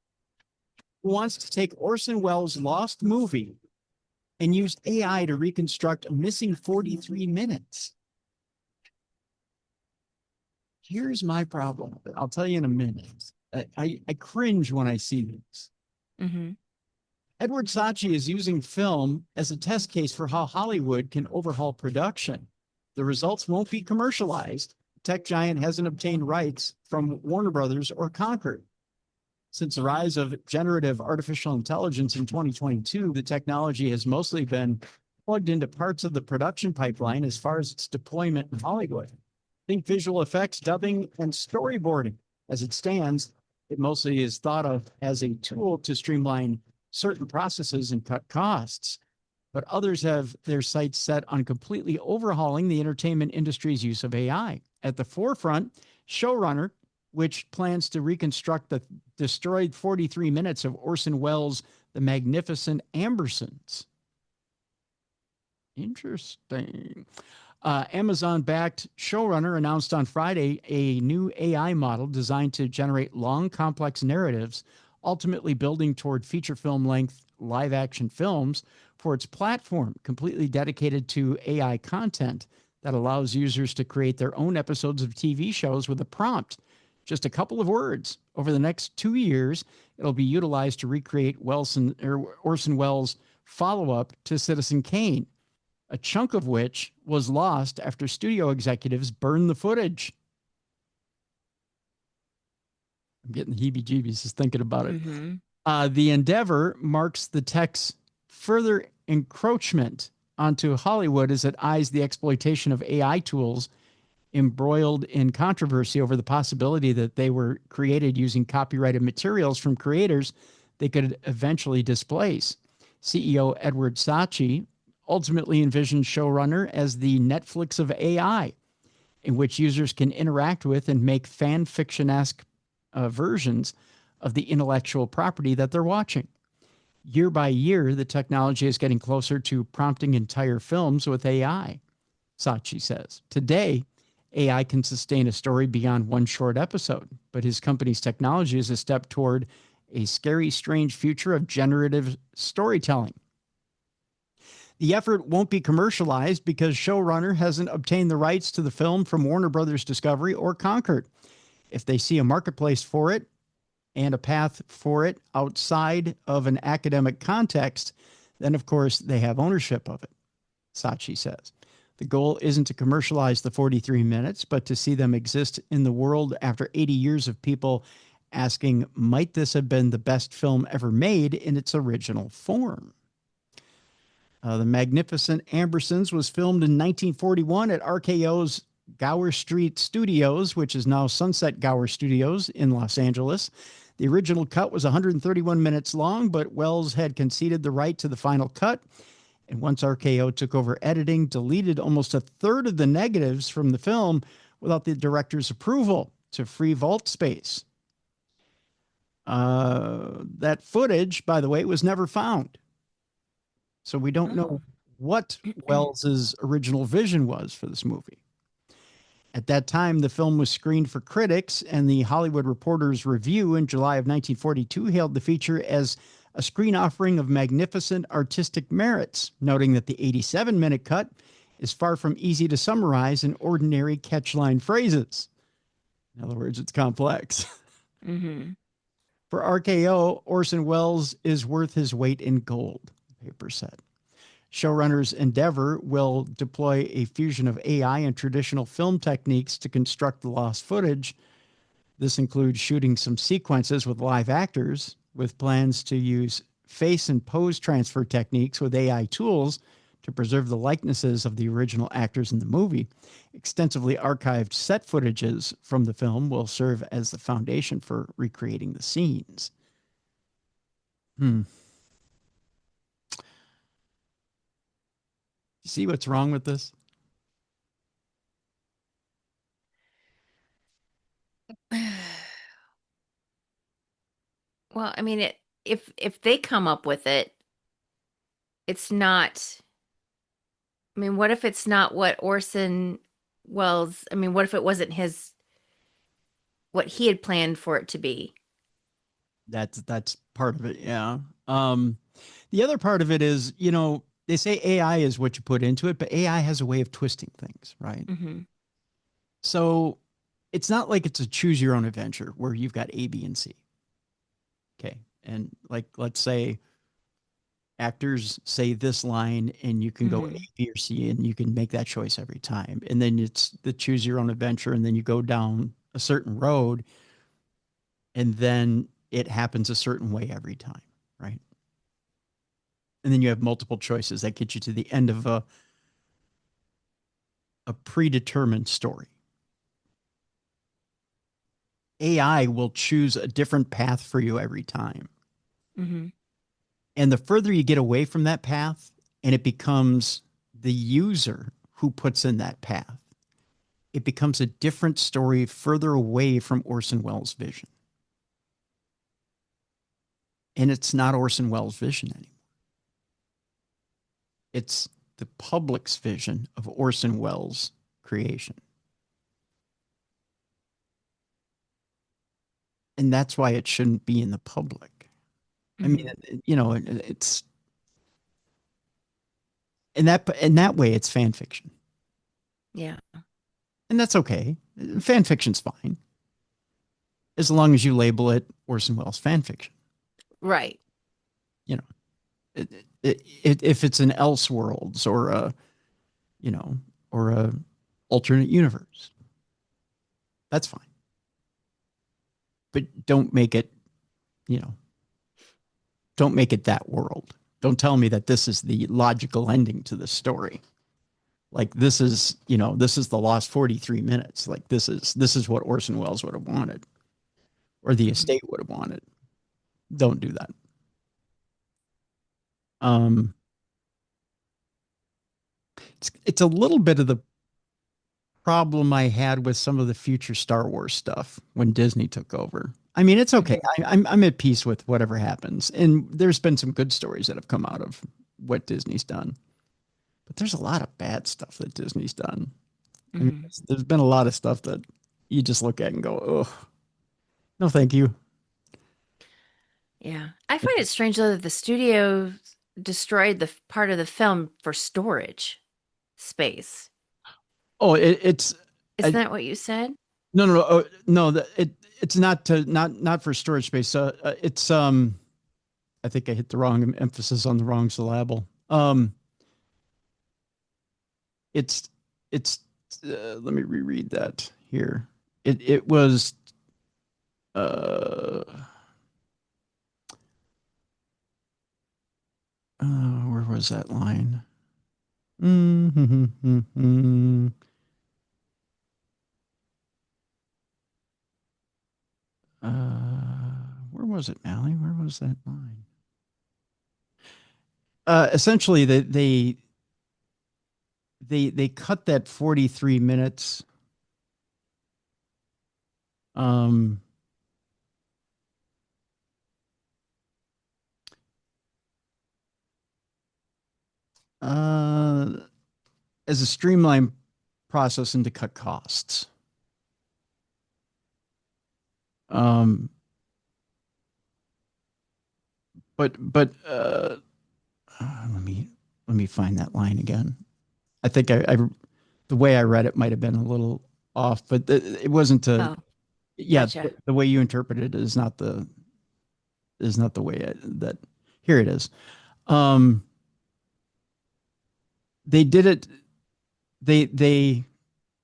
who wants to take Orson Welles' Lost movie and use AI to reconstruct a missing 43 minutes. Here's my problem. I'll tell you in a minute. I cringe when I see this. Edward Saatchi is using film as a test case for how Hollywood can overhaul production. The results won't be commercialized. Tech giant hasn't obtained rights from Warner Brothers or Concord. Since the rise of generative artificial intelligence in 2022, the technology has mostly been plugged into parts of the production pipeline as far as its deployment in Hollywood. Think visual effects, dubbing, and storyboarding. As it stands, it mostly is thought of as a tool to streamline certain processes and cut costs. But others have their sights set on completely overhauling the entertainment industry's use of AI. At the forefront, Showrunner, which plans to reconstruct the destroyed 43 minutes of Orson Welles' The Magnificent Ambersons. Interesting. Amazon-backed Showrunner announced on Friday a new AI model designed to generate long, complex narratives, ultimately building toward feature film-length live-action films for its platform, completely dedicated to AI content that allows users to create their own episodes of TV shows with a prompt, just a couple of words. Over the next 2 years, it'll be utilized to recreate Orson Welles' follow-up to Citizen Kane, a chunk of which was lost after studio executives burned the footage. I'm getting the heebie-jeebies just thinking about it. Mm-hmm. The endeavor marks the tech's further encroachment onto Hollywood as it eyes the exploitation of AI tools embroiled in controversy over the possibility that they were created using copyrighted materials from creators they could eventually displace. CEO Edward Saatchi ultimately envisioned Showrunner as the Netflix of AI, in which users can interact with and make fan fiction-esque versions of the intellectual property that they're watching. Year by year, the technology is getting closer to prompting entire films with AI, Saatchi says. Today, AI can sustain a story beyond one short episode, but his company's technology is a step toward a scary, strange future of generative storytelling. The effort won't be commercialized because Showrunner hasn't obtained the rights to the film from Warner Brothers Discovery or Concord. If they see a marketplace for it and a path for it outside of an academic context, then of course they have ownership of it, Saatchi says. The goal isn't to commercialize the 43 minutes, but to see them exist in the world after 80 years of people asking, might this have been the best film ever made in its original form? The Magnificent Ambersons was filmed in 1941 at RKO's Gower Street Studios, which is now Sunset Gower Studios in Los Angeles. The original cut was 131 minutes long, but Wells had conceded the right to the final cut. And once RKO took over editing, deleted almost a third of the negatives from the film without the director's approval to free vault space. That footage, by the way, was never found. So we don't know what Wells's original vision was for this movie. At that time, the film was screened for critics, and the Hollywood Reporter's Review in July of 1942 hailed the feature as a screen offering of magnificent artistic merits, noting that the 87-minute cut is far from easy to summarize in ordinary catchline phrases. In other words, it's complex. Mm-hmm. For RKO, Orson Welles is worth his weight in gold, the paper said. Showrunner's endeavor will deploy a fusion of AI and traditional film techniques to construct the lost footage. This includes shooting some sequences with live actors, with plans to use face and pose transfer techniques with AI tools to preserve the likenesses of the original actors in the movie. Extensively archived set footages from the film will serve as the foundation for recreating the scenes. You see what's wrong with this? Well, I mean, if they come up with it, it's not. I mean, what if it's not what Orson Welles? I mean, what if it wasn't what he had planned for it to be? That's part of it, yeah. The other part of it is, they say AI is what you put into it, but AI has a way of twisting things, right? Mm-hmm. So it's not like it's a choose your own adventure where you've got A, B, and C. Okay. And like, let's say actors say this line and you can go A, B, or C, and you can make that choice every time. And then it's the choose your own adventure. And then you go down a certain road and then it happens a certain way every time. Right. And then you have multiple choices that get you to the end of a predetermined story. AI will choose a different path for you every time. Mm-hmm. And the further you get away from that path, and it becomes the user who puts in that path, it becomes a different story further away from Orson Welles' vision. And it's not Orson Welles' vision anymore. It's the public's vision of Orson Welles' creation. And that's why it shouldn't be in the public. I mean, you know, it's in that way, it's fan fiction. Yeah. And that's okay. Fan fiction's fine. As long as you label it Orson Welles fan fiction. Right. You know, if it's an Elseworlds or a, you know, or a alternate universe, that's fine. But don't make it, you know, don't make it that world. Don't tell me that this is the logical ending to the story. Like this is, you know, this is the lost 43 minutes. Like this is what Orson Welles would have wanted, or the estate would have wanted. Don't do that. It's a little bit of the problem I had with some of the future Star Wars stuff when Disney took over. I mean, it's okay. I'm at peace with whatever happens, and there's been some good stories that have come out of what Disney's done, but there's a lot of bad stuff that Disney's done. I mean, there's been a lot of stuff that you just look at and go, "Oh, no, thank you." Yeah. I find it strange though that the studio destroyed the part of the film for storage space. Oh, it's Isn't that what you said? no. It's not for storage space. It's I think I hit the wrong emphasis on the wrong syllable. It's let me reread that here. It was where was that line? Where was it, Mallie? Where was that line? Essentially, they cut that 43 minutes. As a streamlined process and to cut costs. But let me find that line again. I think I the way I read it might have been a little off, but it wasn't a. Oh, Yeah, gotcha. the way you interpret it is not the way that. Here it is. They did it. They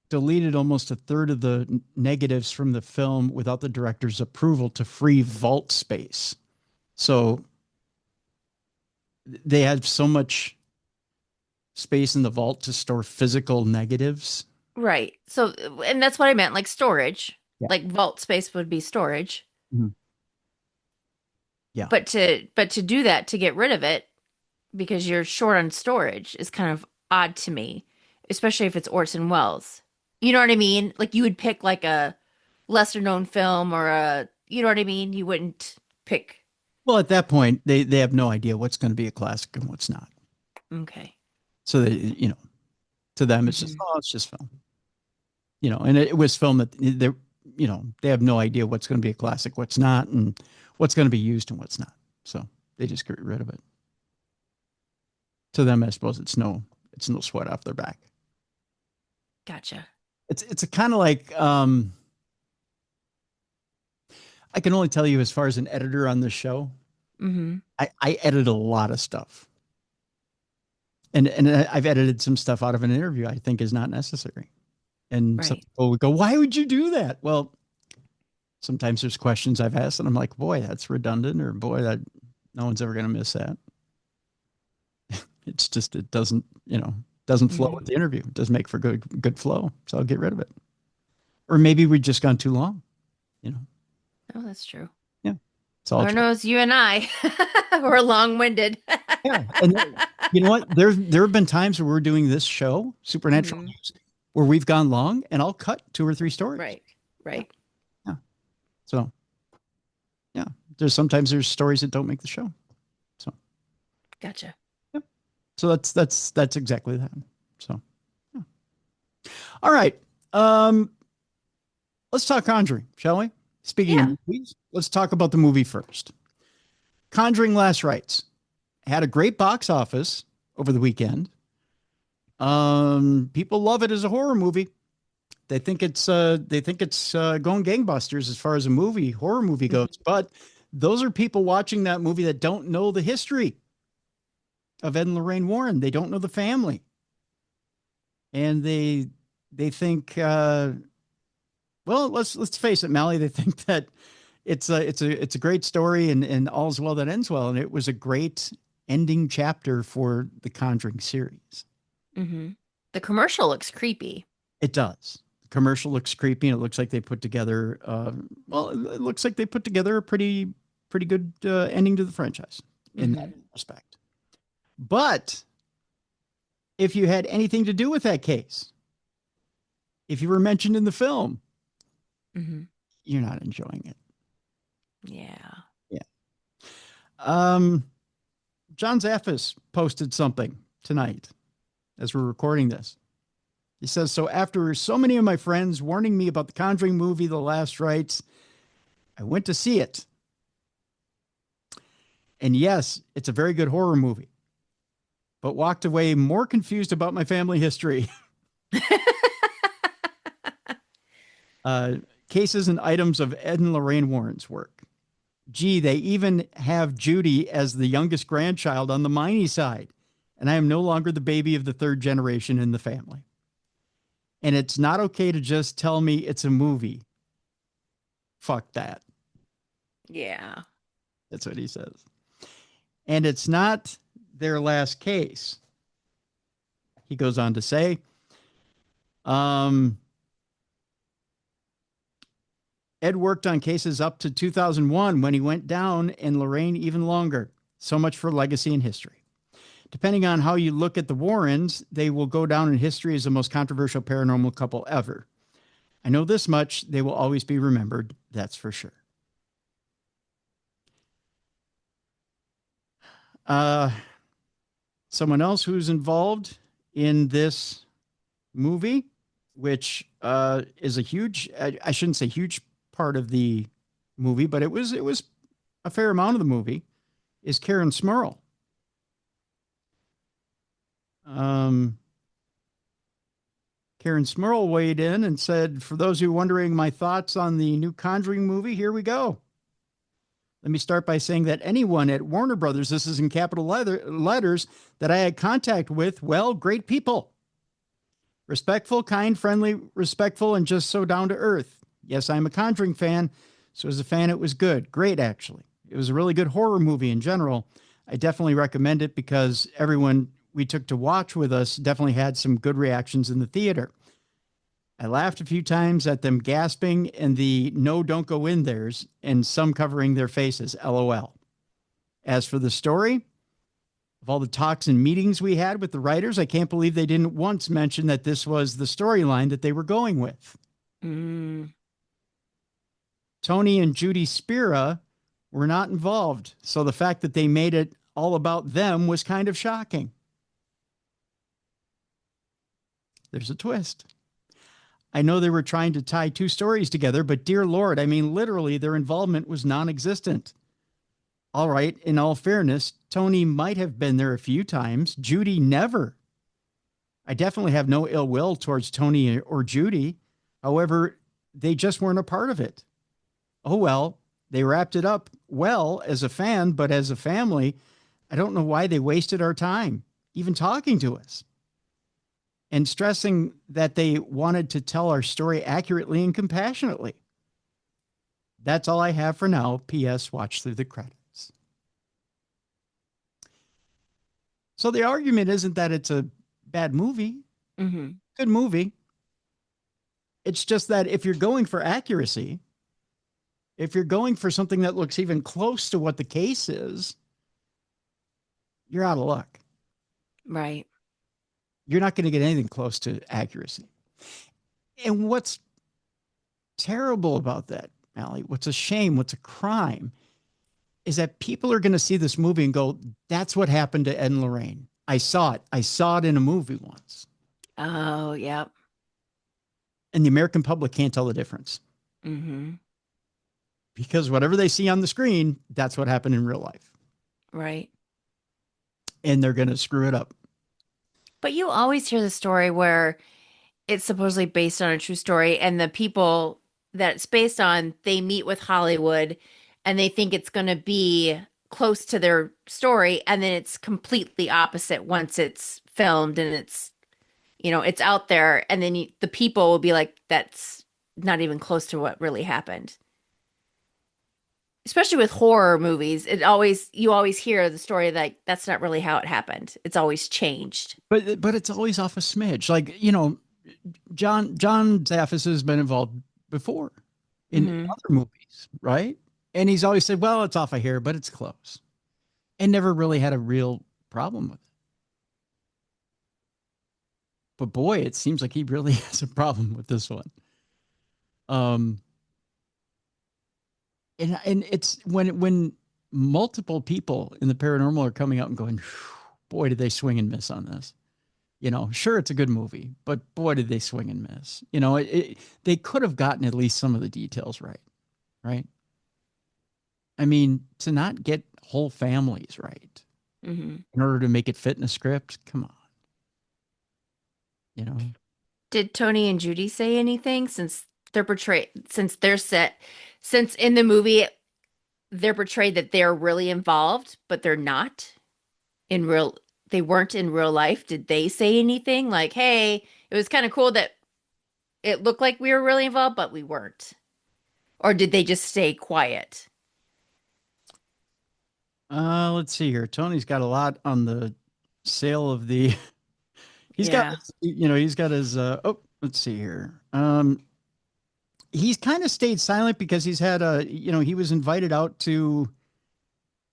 deleted almost a third of the negatives from the film without the director's approval to free vault space. So they had so much space in the vault to store physical negatives. Right. So, and that's what I meant, like storage. Yeah. Like vault space would be storage. Mm-hmm. Yeah. But to do that, to get rid of it because you're short on storage is kind of odd to me, especially if it's Orson Welles. You know what I mean? Like you would pick like a lesser known film or you know what I mean? You wouldn't pick. Well, at that point, they have no idea what's going to be a classic and what's not. Okay. So they, to them, it's just, it's just film. And it was film that they have no idea what's going to be a classic, what's not, and what's going to be used and what's not. So they just get rid of it. To them, I suppose it's no sweat off their back. Gotcha. It's a kind of like, I can only tell you as far as an editor on this show, Mm-hmm. I edit a lot of stuff. And I've edited some stuff out of an interview I think is not necessary. And some Right. people would go, why would you do that? Well, sometimes there's questions I've asked and I'm like, boy, that's redundant, or boy, that no one's ever going to miss that. It's just, it doesn't, doesn't flow Mm-hmm. with the interview. It doesn't make for good flow. So I'll get rid of it. Or maybe we've just gone too long, you know? Oh, that's true. Yeah. It's all Lord true. knows you and I were long-winded. Yeah. And you know what? There have been times where we're doing this show, Supernatural Hmm. News, where we've gone long and I'll cut 2 or 3 stories. Right. Right. Yeah. So yeah, there's stories that don't make the show. So Gotcha. yeah. So that's exactly that. So yeah. All right. Let's talk Conjuring, shall we? Speaking Yeah. of movies, let's talk about the movie first. Conjuring Last Rites had a great box office over the weekend. People love it as a horror movie. They think it's going gangbusters as far as a horror movie goes. But those are people watching that movie that don't know the history of Ed and Lorraine Warren. They don't know the family, and they think, well, let's face it, Mallie. They think that it's a great story and all's well that ends well, and it was a great ending chapter for the Conjuring series. Mm-hmm. The commercial looks creepy. It does. The commercial looks creepy, and it looks like they put together. It looks like they put together a pretty good ending to the franchise in that respect. But if you had anything to do with that case, if you were mentioned in the film, you're not enjoying it. Yeah. Yeah. John Zaffis posted something tonight as we're recording this. He says, so after so many of my friends warning me about the Conjuring movie, The Last Rites, I went to see it. And yes, it's a very good horror movie, but walked away more confused about my family history. Cases and items of Ed and Lorraine Warren's work. Gee, they even have Judy as the youngest grandchild on the Miney side. And I am no longer the baby of the 3rd generation in the family. And it's not okay to just tell me it's a movie. Fuck that. Yeah. That's what he says. And it's not their last case. He goes on to say, Ed worked on cases up to 2001 when he went down, and Lorraine even longer. So much for legacy and history. Depending on how you look at the Warrens, they will go down in history as the most controversial paranormal couple ever. I know this much, they will always be remembered, that's for sure. Someone else who's involved in this movie, which is a huge, I shouldn't say huge part of the movie, but it was a fair amount of the movie, is Karen Smurl. Karen Smurl weighed in and said, for those who are wondering my thoughts on the new Conjuring movie, here we go. Let me start by saying that anyone at Warner Brothers, this is in capital letters, that I had contact with, well, great people. Respectful, kind, friendly, respectful, and just so down to earth. Yes, I'm a Conjuring fan, so as a fan, it was good. Great, actually. It was a really good horror movie in general. I definitely recommend it because everyone we took to watch with us definitely had some good reactions in the theater. I laughed a few times at them gasping and the no, don't go in theirs, and some covering their faces, LOL. As for the story, of all the talks and meetings we had with the writers, I can't believe they didn't once mention that this was the storyline that they were going with. Tony and Judy Spira were not involved, so the fact that they made it all about them was kind of shocking. There's a twist. I know they were trying to tie 2 stories together, but dear Lord, I mean, literally their involvement was non-existent. All right, in all fairness, Tony might have been there a few times. Judy never. I definitely have no ill will towards Tony or Judy. However, they just weren't a part of it. Oh, well, They wrapped it up well as a fan, but as a family, I don't know why they wasted our time even talking to us and stressing that they wanted to tell our story accurately and compassionately. That's all I have for now. P.S. Watch through the credits. So the argument isn't that it's a bad movie. Mm-hmm. Good movie. It's just that if you're going for accuracy, if you're going for something that looks even close to what the case is, you're out of luck. Right. You're not going to get anything close to accuracy. And what's terrible about that, Mallie, what's a shame, what's a crime, is that people are going to see this movie and go, that's what happened to Ed and Lorraine. I saw it. I saw it in a movie once. Oh, yeah. And the American public can't tell the difference. Mm-hmm. Because whatever they see on the screen, that's what happened in real life. Right. And they're going to screw it up. But you always hear the story where it's supposedly based on a true story, and the people that it's based on, they meet with Hollywood and they think it's going to be close to their story, and then it's completely opposite once it's filmed and it's, it's out there, and then the people will be like, that's not even close to what really happened. Especially with horror movies, you always hear the story like that's not really how it happened. It's always changed. But it's always off a smidge. Like, John Zaffis has been involved before in Mm-hmm. other movies, right? And he's always said, well, it's off of here, but it's close. And never really had a real problem with it. But boy, it seems like he really has a problem with this one. And it's when multiple people in the paranormal are coming out and going, boy, did they swing and miss on this. Sure, it's a good movie, but boy, did they swing and miss. They could have gotten at least some of the details right, right? I mean, to not get whole families right Mm-hmm. in order to make it fit in a script, come on. Did Tony and Judy say anything since since in the movie they're portrayed that they're really involved, but they're not in real, they weren't in real life. Did they say anything like, hey, it was kind of cool that it looked like we were really involved, but we weren't? Or did they just stay quiet? Let's see here. Tony's got a lot on the sale of the. He's got, Yeah. he's got his. Let's see here. He's kind of stayed silent because he's had he was invited out to.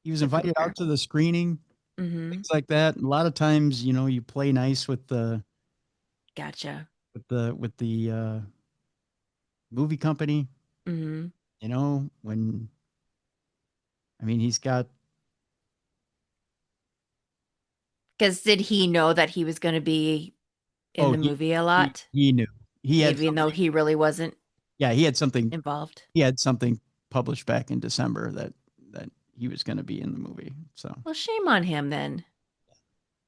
He was invited out to the screening, Mm-hmm. things like that. A lot of times, you play nice with the. Gotcha. With the movie company. Mm-hmm. When. I mean, he's got. Because did he know that he was going to be in Oh, the movie a lot? he knew. He had Even though something. he really wasn't Yeah, he had something. involved. He had something published back in December that he was going to be in the movie. So Well, shame on him then.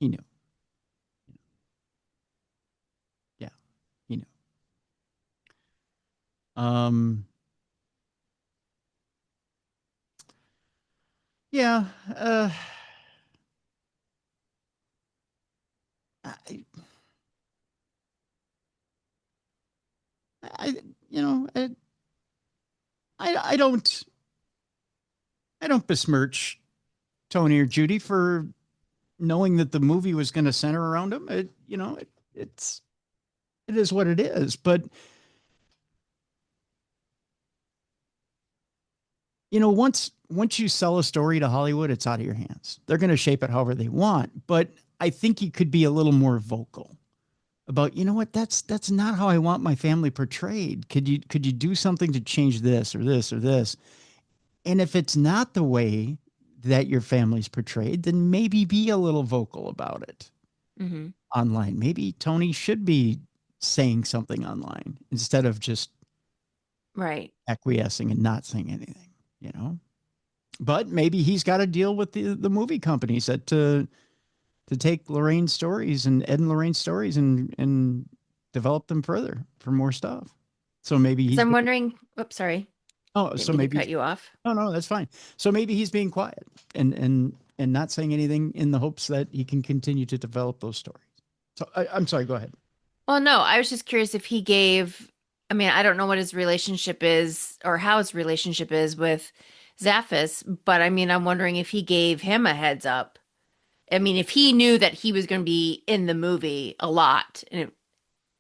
he knew. Yeah, he knew. Um. Yeah. I, I, you know, I don't, I don't besmirch Tony or Judy for knowing that the movie was going to center around him. It is what it is. But once you sell a story to Hollywood, it's out of your hands. They're going to shape it however they want. But I think you could be a little more vocal about, that's not how I want my family portrayed. Could you do something to change this or this or this? And if it's not the way that your family's portrayed, then maybe be a little vocal about it online. Maybe Tony should be saying something online instead of just Right. acquiescing and not saying anything. But maybe he's got to deal with the movie companies that to take Lorraine's stories and Ed and Lorraine's stories and develop them further for more stuff. So maybe So I'm wondering, oops, sorry. Oh, Didn't so mean to maybe cut you off. no, that's fine. So maybe he's being quiet and not saying anything in the hopes that he can continue to develop those stories. So I'm sorry. Go ahead. Well, no, I was just curious if he gave, I mean, I don't know what his relationship is or how his relationship is with Zaphis, but I mean, I'm wondering if he gave him a heads up. I mean, if he knew that he was going to be in the movie a lot,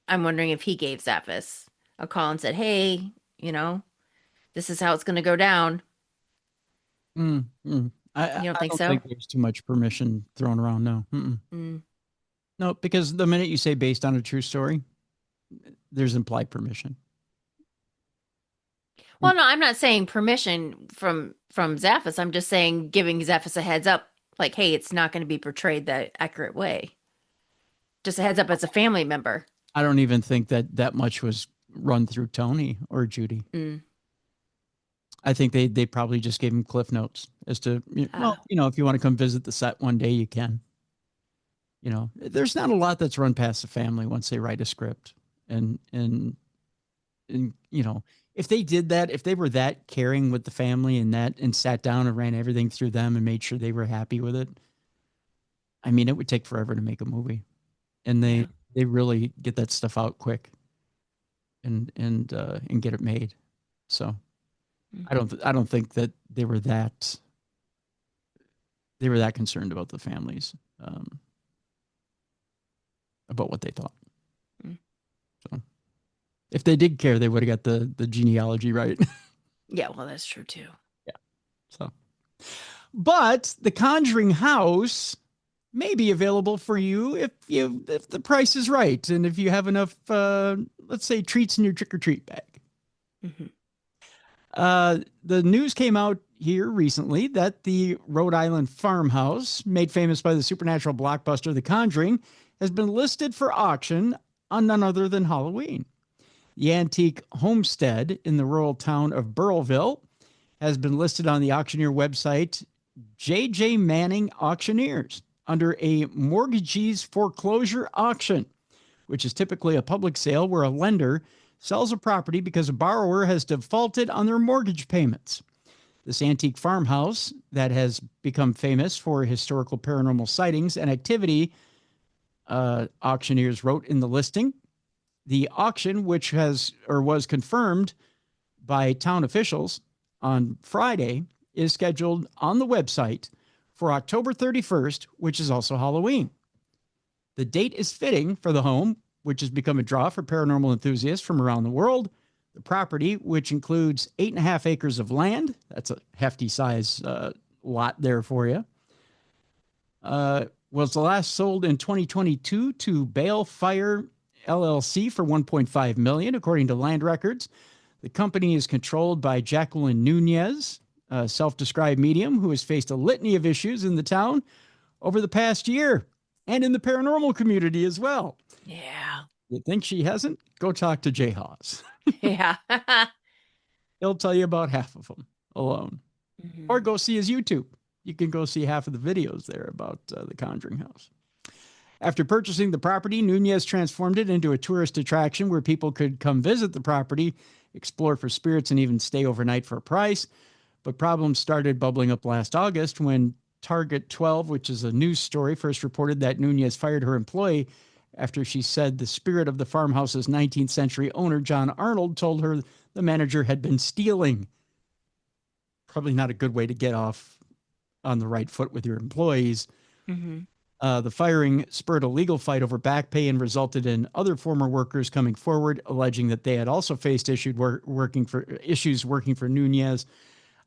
I'm wondering if he gave Zaphis a call and said, "Hey, you know, this is how it's going to go down." Mm, mm. You don't I think don't so? think there's too much permission thrown around. No. Mm-mm. Mm. No, because the minute you say based on a true story, there's implied permission. Well, no, I'm not saying permission from Zaphis. I'm just saying giving Zaphis a heads up, like, "Hey, it's not going to be portrayed the accurate way." Just a heads up as a family member. I don't even think that much was run through Tony or Judy. Mm. I think they probably just gave him cliff notes as to, well, if you want to come visit the set one day, you can. There's not a lot that's run past the family once they write a script. And if they did that, if they were that caring with the family and sat down and ran everything through them and made sure they were happy with it, I mean, it would take forever to make a movie. And they really get that stuff out quick and get it made. So I don't think that they were that concerned about the families, about what they thought. So if they did care, they would have got the genealogy right. Yeah, well, that's true too. Yeah. So, but the Conjuring house may be available for you if the price is right and if you have enough, let's say, treats in your trick or treat bag. Mm-hmm. The news came out here recently that the Rhode Island farmhouse, made famous by the supernatural blockbuster The Conjuring, has been listed for auction on none other than Halloween. The antique homestead in the rural town of Burrillville has been listed on the auctioneer website J.J. Manning Auctioneers under a mortgagee's foreclosure auction, which is typically a public sale where a lender sells a property because a borrower has defaulted on their mortgage payments. This antique farmhouse that has become famous for historical paranormal sightings and activity, auctioneers wrote in the listing. The auction, which was confirmed by town officials on Friday, is scheduled on the website for October 31st, which is also Halloween. The date is fitting for the home, which has become a draw for paranormal enthusiasts from around the world. The property, which includes 8.5 acres of land, that's a hefty size lot there for you, was the last sold in 2022 to Balefire LLC for $1.5 million, according to land records. The company is controlled by Jacqueline Nunez, a self-described medium who has faced a litany of issues in the town over the past year and in the paranormal community as well. Yeah. You think she hasn't? Go talk to Jay Haas. Yeah. He'll tell you about half of them alone. Mm-hmm. Or go see his YouTube. You can go see half of the videos there about the Conjuring house. After purchasing the property, Nunez transformed it into a tourist attraction where people could come visit the property, explore for spirits, and even stay overnight for a price. But problems started bubbling up last August when Target 12, which is a news story, first reported that Nunez fired her employee after she said the spirit of the farmhouse's 19th century owner, John Arnold, told her the manager had been stealing. Probably not a good way to get off on the right foot with your employees. Mm-hmm. The firing spurred a legal fight over back pay and resulted in other former workers coming forward, alleging that they had also faced issues working for Nunez.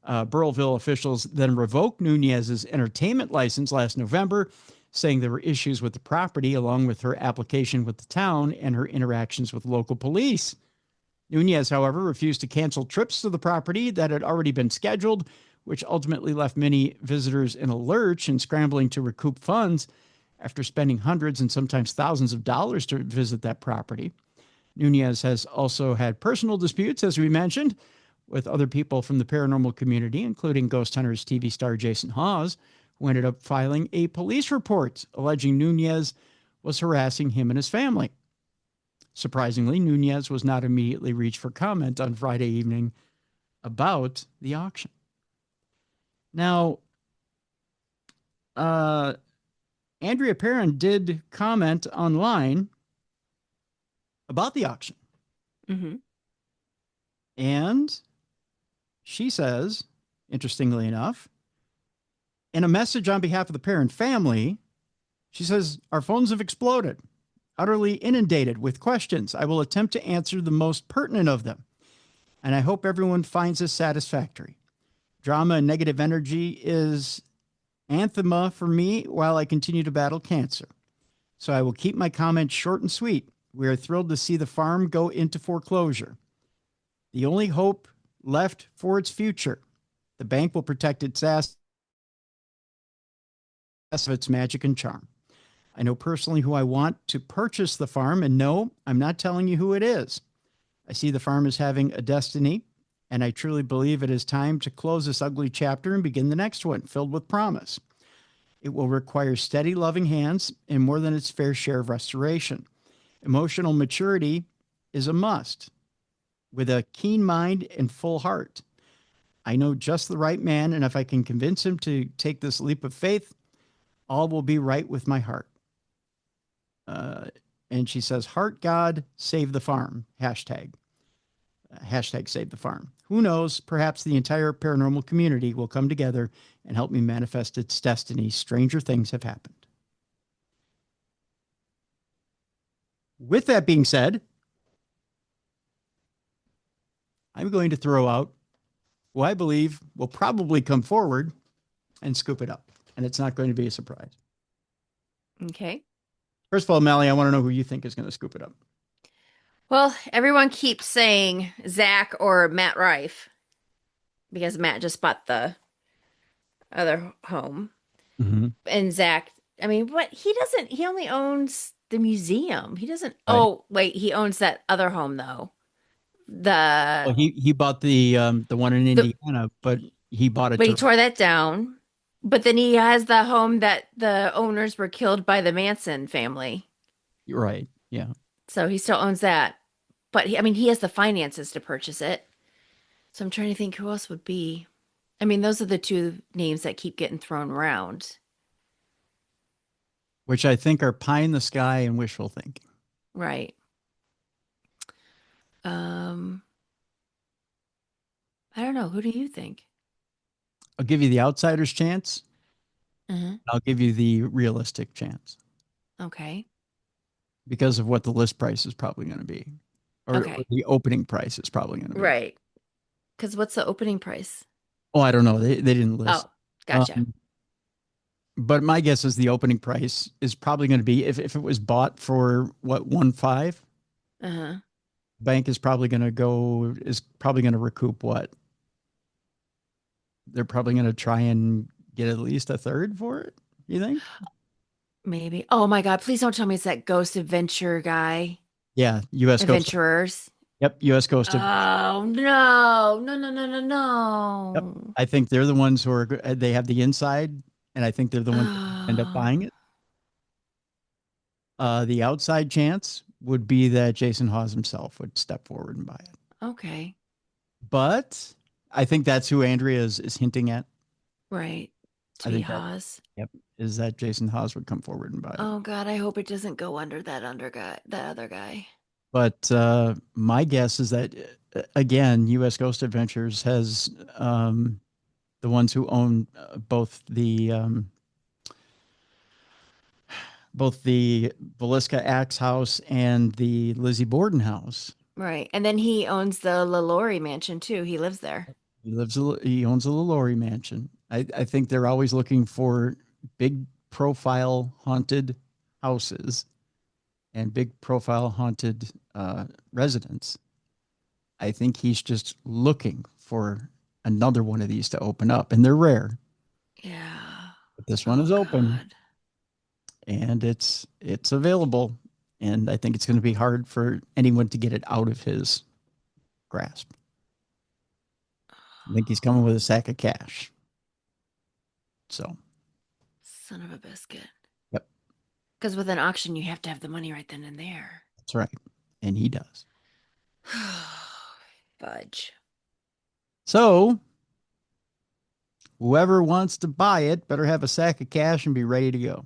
Burrillville officials then revoked Nunez's entertainment license last November, saying there were issues with the property, along with her application with the town and her interactions with local police. Nunez, however, refused to cancel trips to the property that had already been scheduled, which ultimately left many visitors in a lurch and scrambling to recoup funds after spending hundreds and sometimes thousands of dollars to visit that property. Nunez has also had personal disputes, as we mentioned, with other people from the paranormal community, including Ghost Hunters TV star Jason Hawes, who ended up filing a police report alleging Nunez was harassing him and his family. Surprisingly, Nunez was not immediately reached for comment on Friday evening, about the auction. Now, uh, Andrea Perrin did comment online about the auction. Mm-hmm. And she says, interestingly enough, in a message on behalf of the Perrin family, she says, our phones have exploded, utterly inundated with questions. I will attempt to answer the most pertinent of them, and I hope everyone finds this satisfactory. Drama and negative energy is anathema for me while I continue to battle cancer. So I will keep my comments short and sweet. We are thrilled to see the farm go into foreclosure. The only hope left for its future. The bank will protect its assets of its magic and charm. I know personally who I want to purchase the farm, and no, I'm not telling you who it is. I see the farm as having a destiny, and I truly believe it is time to close this ugly chapter and begin the next one filled with promise. It will require steady, loving hands and more than its fair share of restoration. Emotional maturity is a must. With a keen mind and full heart, I know just the right man, and if I can convince him to take this leap of faith, all will be right with my heart. And she says, heart God, save the farm, hashtag. Hashtag save the farm. Who knows? Perhaps the entire paranormal community will come together and help me manifest its destiny. Stranger things have happened. With that being said, I'm going to throw out who I believe will probably come forward and scoop it up. And it's not going to be a surprise. Okay. First of all, Mallie, I want to know who you think is going to scoop it up. Well, everyone keeps saying Zach or Matt Rife because Matt just bought the other home. Mm-hmm. And Zach, I mean, what he only owns the museum. He doesn't, Right. oh, wait, he owns that other home though. Well, The, he bought the one in the, Indiana, but he bought it but he to tore that down. But then he has the home that the owners were killed by the Manson family. right. Yeah. So he still owns that. But I mean, he has the finances to purchase it. So I'm trying to think who else would be. I mean, those are the two names that keep getting thrown around. Which I think are pie in the sky and wishful thinking. Right. Um, I don't know. Who do you think? I'll give you the outsider's chance. Uh-huh. I'll give you the realistic chance Okay. because of what the list price is probably going to be, or Okay. the opening price is probably going to be. Right. Because what's the opening price? Oh, I don't know. They didn't list. Oh, gotcha. Um, but my guess is the opening price is probably going to be if it was bought for what 1.5, Uh-huh. bank is probably going to recoup what they're probably going to try and get at least a third for it. You think? Maybe. Oh my God, please don't tell me it's that Ghost Adventure guy. Yeah, U.S. Coast. Adventurers. Yep, U.S. Coast. Oh no. No, no, no, no, Yep, no. I think they're the ones who are. They have the inside, and I think they're the ones that end up Oh, buying it. The outside chance would be that Jason Hawes himself would step forward and buy it. okay. But I think that's who Andrea is hinting at. Right. I Tweet think that, Haas. yep, is that Jason Hawes would come forward and buy it. Oh God, I hope it doesn't go under that other guy. But my guess is that again, U.S. Ghost Adventures has the ones who own both the Velisca Axe House and the Lizzie Borden house. Right. And then he owns the LaLaurie mansion too. He lives there. He owns a LaLaurie mansion. I think they're always looking for big profile haunted houses and big profile haunted residents. I think he's just looking for another one of these to open up, and they're rare. Yeah. But this one Oh is open, God. and it's available, and I think it's going to be hard for anyone to get it out of his grasp. I think he's coming with a sack of cash. So, Son of a biscuit. yep, Because with an auction, you have to have the money right then and there. that's right, and he does. Fudge. So whoever wants to buy it better have a sack of cash and be ready to go.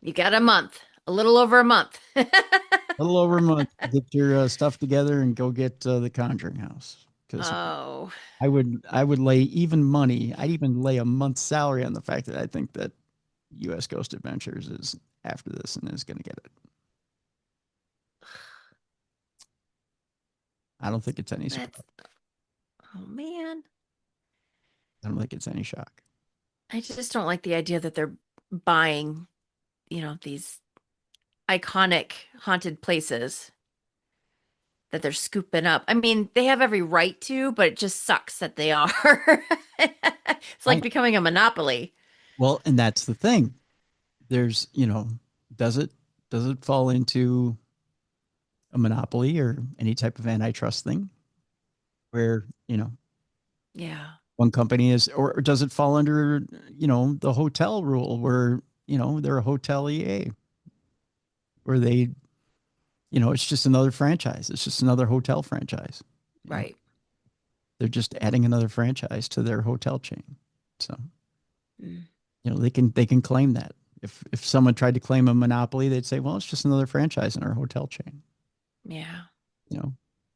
You got a month, a little over a month. A little over a month to get your stuff together and go get the Conjuring house. Because Oh, I would lay even money. I'd even lay a month's salary on the fact that I think that U.S. Ghost Adventures is after this and is going to get it. I don't think it's any surprise. Oh man. I don't think it's any shock. I just don't like the idea that they're buying, these iconic haunted places that they're scooping up. I mean, they have every right to, but it just sucks that they are. It's like becoming a monopoly. Well, and that's the thing. There's, does it fall into a monopoly or any type of antitrust thing where, Yeah. one company is, or does it fall under, the hotel rule where, they're a hotelier where they, it's just another franchise. It's just another hotel franchise. Right. They're just adding another franchise to their hotel chain. So, they can claim that. If someone tried to claim a monopoly, they'd say, well, it's just another franchise in our hotel chain. Yeah.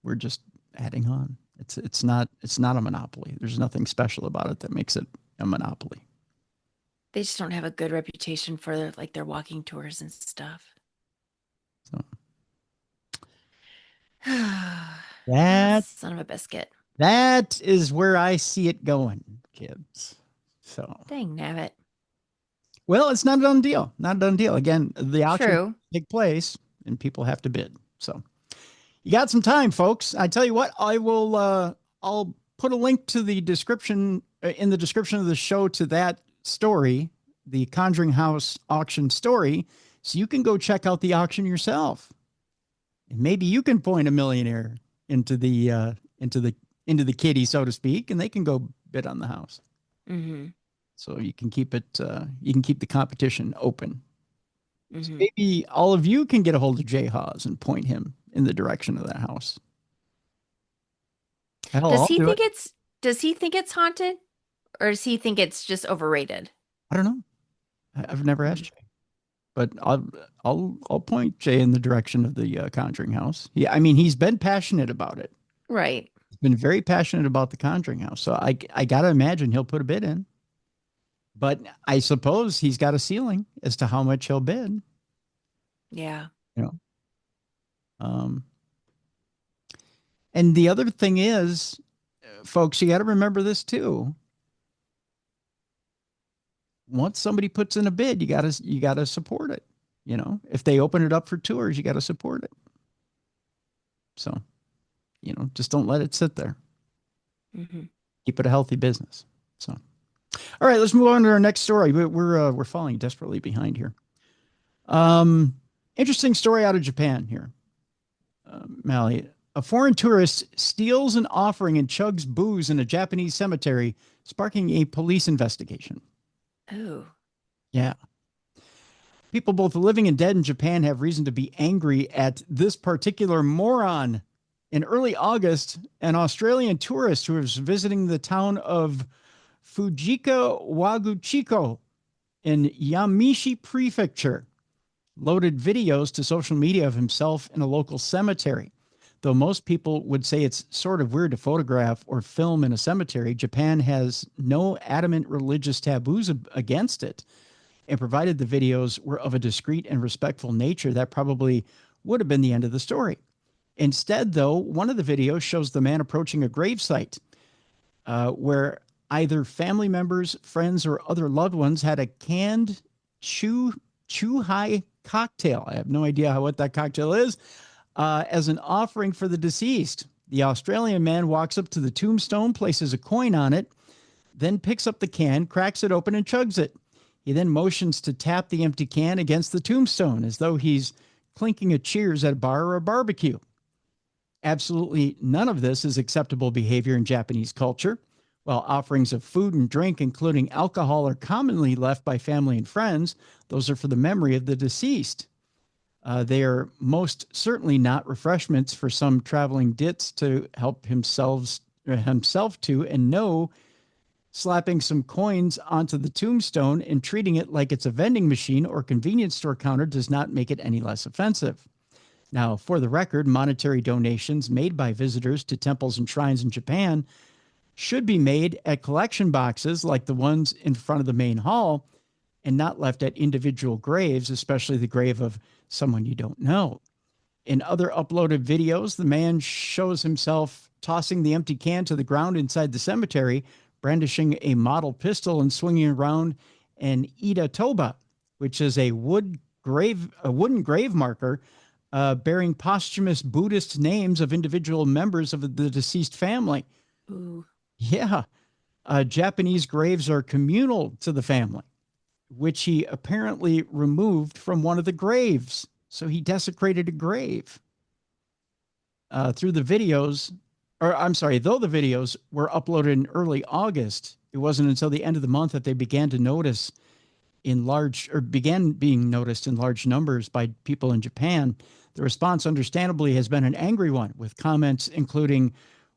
We're just adding on. It's not a monopoly. There's nothing special about it that makes it a monopoly. They just don't have a good reputation for like their walking tours and stuff. So that son of a biscuit. That is where I see it going, kids. So dang nabbit. Well, it's not a done deal. Not a done deal. Again, the auction True. take place and people have to bid. So you got some time, folks. I tell you what, I'll put a link to the description in the description of the show to that story, the Conjuring House auction story, so you can go check out the auction yourself. And maybe you can point a millionaire into the kitty, so to speak, and they can go bid on the house. Mm-hmm. So you can keep it. You can keep the competition open. Mm-hmm. So maybe all of you can get a hold of Jay Hawes and point him in the direction of that house. Hell, does he think it's haunted, or does he think it's just overrated? I don't know. I've never asked Jay, but I'll point Jay in the direction of the Conjuring House. Yeah, I mean he's been passionate about it. Right. He's been very passionate about the Conjuring House, so I gotta imagine he'll put a bid in. But I suppose he's got a ceiling as to how much he'll bid. Yeah. And the other thing is, folks, you got to remember this too. Once somebody puts in a bid, you got to support it. If they open it up for tours, you got to support it. So, just don't let it sit there. Mm-hmm. Keep it a healthy business. So, all right, let's move on to our next story. We're falling desperately behind here. Interesting story out of Japan here. Mallie, a foreign tourist steals an offering and chugs booze in a Japanese cemetery, sparking a police investigation. Oh. Yeah. People both living and dead in Japan have reason to be angry at this particular moron. In early August, an Australian tourist who was visiting the town of Fujika Waguchiko in Yamishi Prefecture loaded videos to social media of himself in a local cemetery. Though most people would say it's sort of weird to photograph or film in a cemetery, Japan has no adamant religious taboos against it. And provided the videos were of a discreet and respectful nature, that probably would have been the end of the story. Instead, though, one of the videos shows the man approaching a gravesite where either family members, friends, or other loved ones had a canned Chu-Hai cocktail. I have no idea what that cocktail is. As an offering for the deceased. The Australian man walks up to the tombstone, places a coin on it, then picks up the can, cracks it open, and chugs it. He then motions to tap the empty can against the tombstone as though he's clinking a cheers at a bar or a barbecue. Absolutely none of this is acceptable behavior in Japanese culture. While offerings of food and drink, including alcohol, are commonly left by family and friends, those are for the memory of the deceased. They are most certainly not refreshments for some traveling dits to help himself to, and no, slapping some coins onto the tombstone and treating it like it's a vending machine or convenience store counter does not make it any less offensive. Now, for the record, monetary donations made by visitors to temples and shrines in Japan should be made at collection boxes like the ones in front of the main hall and not left at individual graves, especially the grave of someone you don't know. In other uploaded videos, the man shows himself tossing the empty can to the ground inside the cemetery, brandishing a model pistol and swinging around an Ida Toba, which is a wooden grave marker bearing posthumous Buddhist names of individual members of the deceased family. Ooh. Yeah. Japanese graves are communal to the family, which he apparently removed from one of the graves. So he desecrated a grave. Though the videos were uploaded in early August, it wasn't until the end of the month that they began being noticed in large numbers by people in Japan. The response, understandably, has been an angry one, with comments including,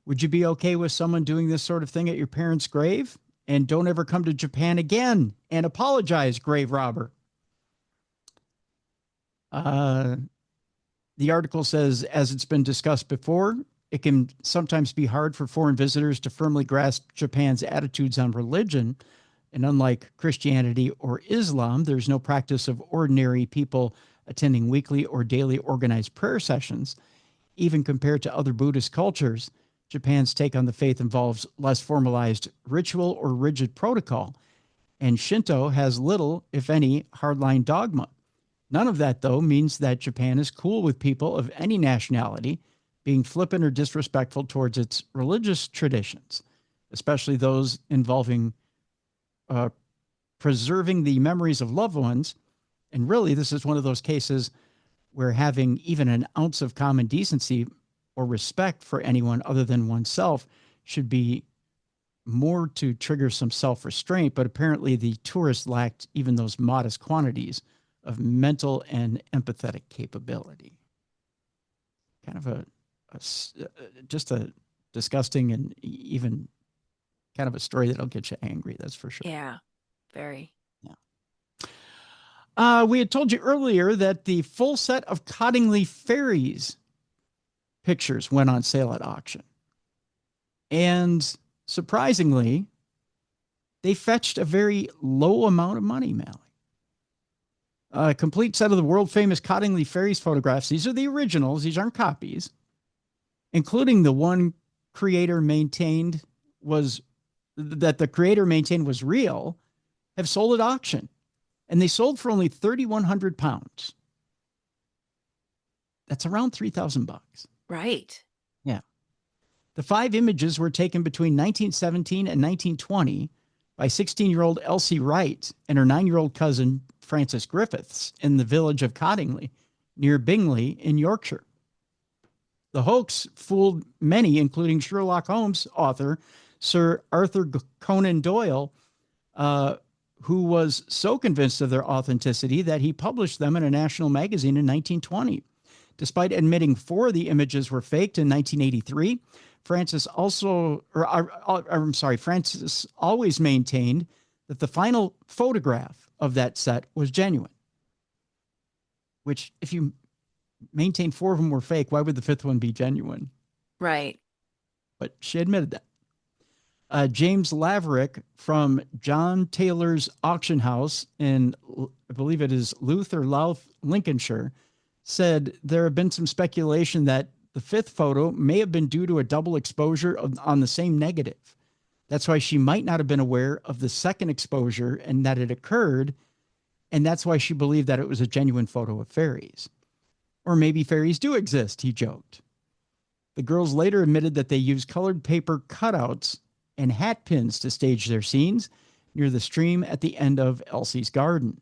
"Would you be okay with someone doing this sort of thing at your parents' grave? And don't ever come to Japan again and apologize, grave robber." The article says, as it's been discussed before, it can sometimes be hard for foreign visitors to firmly grasp Japan's attitudes on religion. And unlike Christianity or Islam, there's no practice of ordinary people attending weekly or daily organized prayer sessions. Even compared to other Buddhist cultures, Japan's take on the faith involves less formalized ritual or rigid protocol, and Shinto has little, if any, hardline dogma. None of that, though, means that Japan is cool with people of any nationality being flippant or disrespectful towards its religious traditions, especially those involving preserving the memories of loved ones. And really, this is one of those cases where having even an ounce of common decency or respect for anyone other than oneself should be more to trigger some self-restraint. But apparently the tourists lacked even those modest quantities of mental and empathetic capability. Kind of just a disgusting and even kind of a story that'll get you angry. That's for sure. Yeah, very. Yeah. We had told you earlier that the full set of Cottingley Fairies pictures went on sale at auction. And surprisingly, they fetched a very low amount of money, Mallie. A complete set of the world-famous Cottingley Fairies photographs. These are the originals. These aren't copies. Including the one the creator maintained was real, have sold at auction. And they sold for only £3,100. That's around $3,000. Right. Yeah. The 5 images were taken between 1917 and 1920 by 16-year-old Elsie Wright and her 9-year-old cousin, Frances Griffiths, in the village of Cottingley, near Bingley in Yorkshire. The hoax fooled many, including Sherlock Holmes author Sir Arthur Conan Doyle, who was so convinced of their authenticity that he published them in a national magazine in 1920. Despite admitting 4 of the images were faked in 1983, Francis always maintained that the final photograph of that set was genuine. Which, if you maintain 4 of them were fake, why would the 5th one be genuine? Right. But she admitted that. James Laverick from John Taylor's auction house in, I believe it is Louth or Louth, Lincolnshire, said there have been some speculation that the 5th photo may have been due to a double exposure on the same negative. That's why she might not have been aware of the second exposure and that it occurred. And that's why she believed that it was a genuine photo of fairies. Or maybe fairies do exist, he joked. The girls later admitted that they used colored paper cutouts and hat pins to stage their scenes near the stream at the end of Elsie's garden.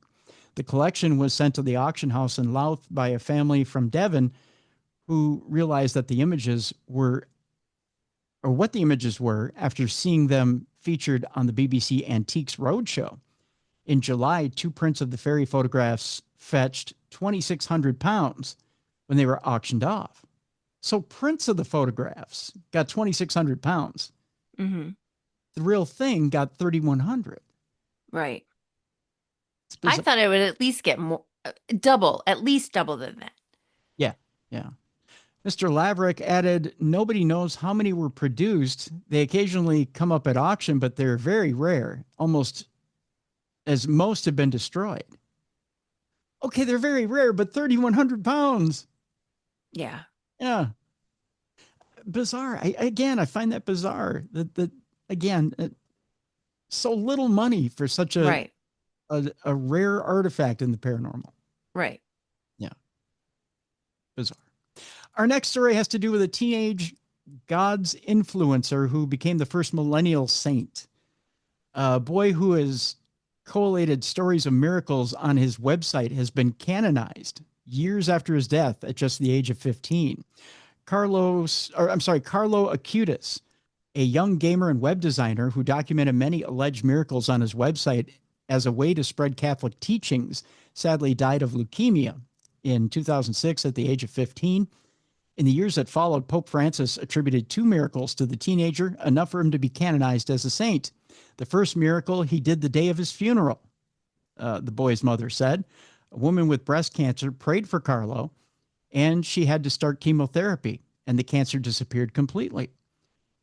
The collection was sent to the auction house in Louth by a family from Devon who realized that the images were, or what the images were, after seeing them featured on the BBC Antiques Roadshow. In July, 2 prints of the fairy photographs fetched £2,600 when they were auctioned off. So prints of the photographs got £2,600. Mm-hmm. The real thing got 3,100. Right. It's I bizarre. thought it would at least get more, double, at least double than that. Yeah, yeah. Mr. Laverick added, nobody knows how many were produced. They occasionally come up at auction, but they're very rare, almost as most have been destroyed. Okay, they're very rare, but 3,100 pounds. Yeah. Yeah. Bizarre. I find that bizarre. That again, so little money for such Right. a rare artifact in the paranormal. Right. Yeah. Bizarre. Our next story has to do with a teenage God's influencer who became the first millennial saint. A boy who has collated stories of miracles on his website has been canonized years after his death at just the age of 15. Carlo Acutis, a young gamer and web designer who documented many alleged miracles on his website as a way to spread Catholic teachings, sadly died of leukemia in 2006 at the age of 15. In the years that followed, Pope Francis attributed 2 miracles to the teenager, enough for him to be canonized as a saint. The first miracle he did the day of his funeral, the boy's mother said. A woman with breast cancer prayed for Carlo, and she had to start chemotherapy, and the cancer disappeared completely.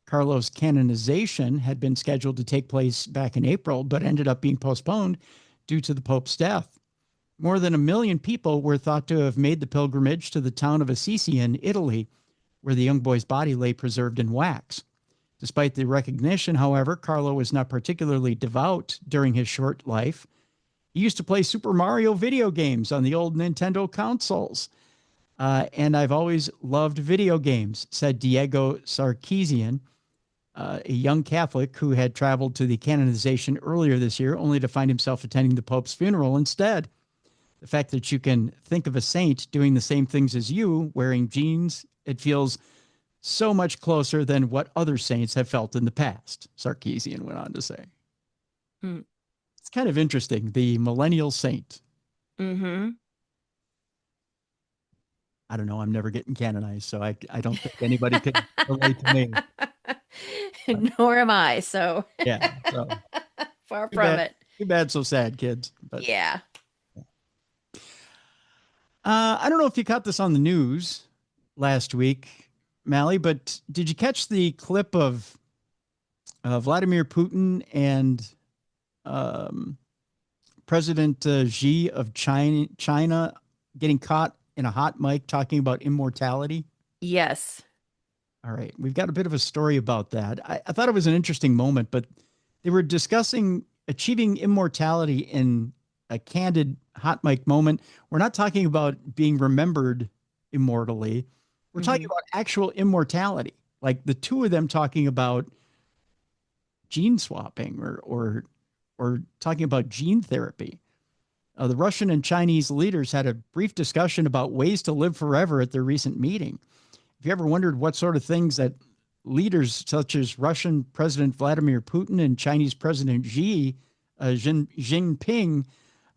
Carlo's canonization had been scheduled to take place back in April, but ended up being postponed due to the Pope's death. More than 1 million people were thought to have made the pilgrimage to the town of Assisi in Italy, where the young boy's body lay preserved in wax. Despite the recognition, however, Carlo was not particularly devout during his short life. He used to play Super Mario video games on the old Nintendo consoles. And I've always loved video games, said Diego Sarkeesian, a young Catholic who had traveled to the canonization earlier this year, only to find himself attending the Pope's funeral instead. The fact that you can think of a saint doing the same things as you, wearing jeans, it feels so much closer than what other saints have felt in the past, Sarkeesian went on to say. Hmm. It's kind of interesting, the millennial saint. Mm-hmm. I don't know, I'm never getting canonized, so I don't think anybody could relate to me. But, Nor am I, so yeah, so far from it. Too bad, so sad, kids. But Yeah. I don't know if you caught this on the news last week, Mallie, but did you catch the clip of Vladimir Putin and President Xi of China getting caught in a hot mic talking about immortality? Yes. All right. We've got a bit of a story about that. I thought it was an interesting moment, but they were discussing achieving immortality in a candid hot mic moment. We're not talking about being remembered immortally. We're talking about actual immortality, like the two of them talking about gene swapping or talking about gene therapy. The Russian and Chinese leaders had a brief discussion about ways to live forever at their recent meeting. Have you ever wondered what sort of things that leaders such as Russian President Vladimir Putin and Chinese President Xi Jinping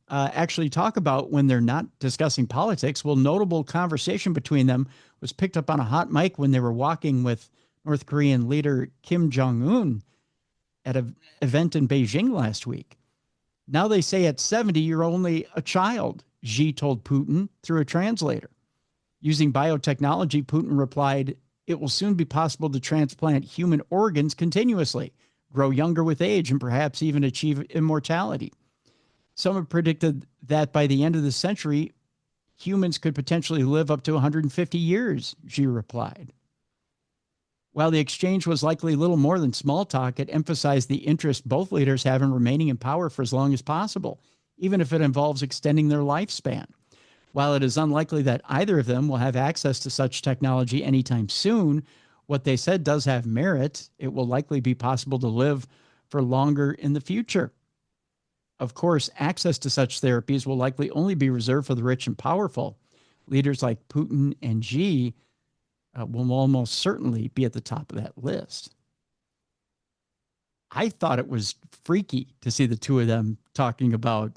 actually talk about when they're not discussing politics? Well, notable conversation between them was picked up on a hot mic when they were walking with North Korean leader Kim Jong-un at an event in Beijing last week. Now they say at 70, you're only a child, Xi told Putin through a translator. Using biotechnology, Putin replied, it will soon be possible to transplant human organs continuously, grow younger with age, and perhaps even achieve immortality. Some have predicted that by the end of the century, humans could potentially live up to 150 years, Xi replied. While the exchange was likely little more than small talk, it emphasized the interest both leaders have in remaining in power for as long as possible, even if it involves extending their lifespan. While it is unlikely that either of them will have access to such technology anytime soon, what they said does have merit. It will likely be possible to live for longer in the future. Of course, access to such therapies will likely only be reserved for the rich and powerful. Leaders like Putin and Xi will almost certainly be at the top of that list. I thought it was freaky to see the two of them talking about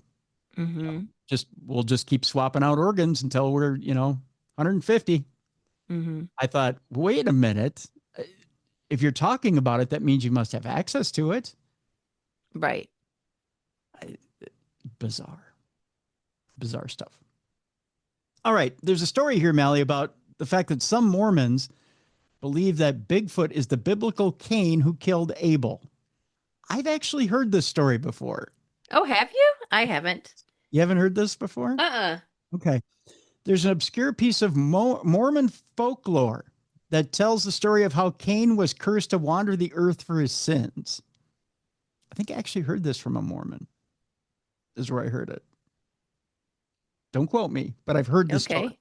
we'll just keep swapping out organs until we're 150. I thought, wait a minute, if you're talking about it, that means you must have access to it. Right. Bizarre stuff. All right. There's a story here, Mallie, about the fact that some Mormons believe that Bigfoot is the biblical Cain who killed Abel. I've actually heard this story before. Oh, have you? I haven't. You haven't heard this before? Okay. There's an obscure piece of Mormon folklore that tells the story of how Cain was cursed to wander the earth for his sins. I think I actually heard this from a Mormon. This is where I heard it. Don't quote me, but I've heard this story.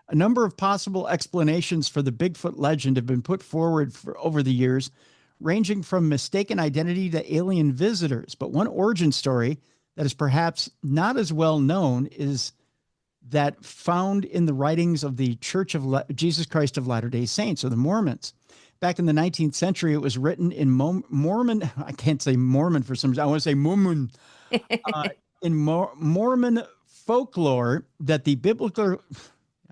A number of possible explanations for the Bigfoot legend have been put forward over the years, ranging from mistaken identity to alien visitors. But one origin story that is perhaps not as well known is that found in the writings of the Church of Jesus Christ of Latter-day Saints, or the Mormons. Back in the 19th century, it was written in Mormon, I can't say Mormon for some reason, I want to say Mormon. In Mormon folklore that the biblical,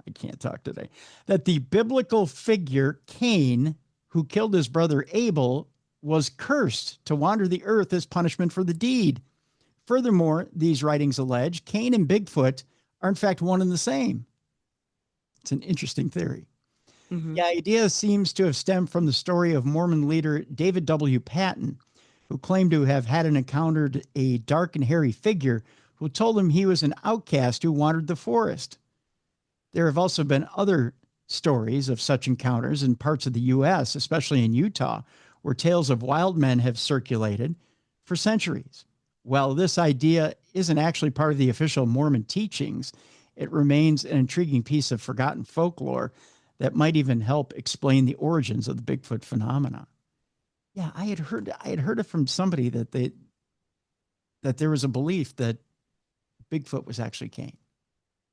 I can't talk today, that the biblical figure Cain, who killed his brother Abel, was cursed to wander the earth as punishment for the deed. Furthermore, these writings allege Cain and Bigfoot are in fact one and the same. It's an interesting theory. Mm-hmm. The idea seems to have stemmed from the story of Mormon leader David W. Patton, who claimed to have had encountered a dark and hairy figure who told him he was an outcast who wandered the forest. There have also been other stories of such encounters in parts of the U.S., especially in Utah, where tales of wild men have circulated for centuries. While this idea isn't actually part of the official Mormon teachings, it remains an intriguing piece of forgotten folklore that might even help explain the origins of the Bigfoot phenomena. Yeah, I had heard it from somebody that there was a belief that Bigfoot was actually Cain.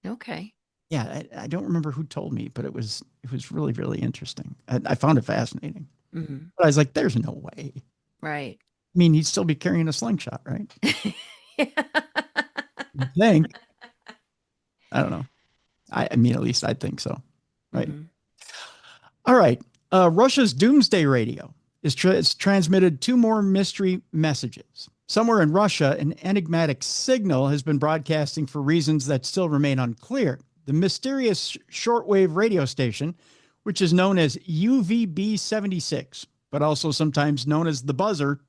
Okay. Yeah, I don't remember who told me, but it was really, really interesting. I found it fascinating. Mm-hmm. But I was like, there's no way. Right. I mean, he'd still be carrying a slingshot, right? Yeah. You think? I don't know. I mean, at least I think so. Right. Mm-hmm. All right. Russia's doomsday radio is transmitted 2 more mystery messages. Somewhere in Russia, an enigmatic signal has been broadcasting for reasons that still remain unclear. The mysterious shortwave radio station, which is known as UVB-76, but also sometimes known as the buzzer.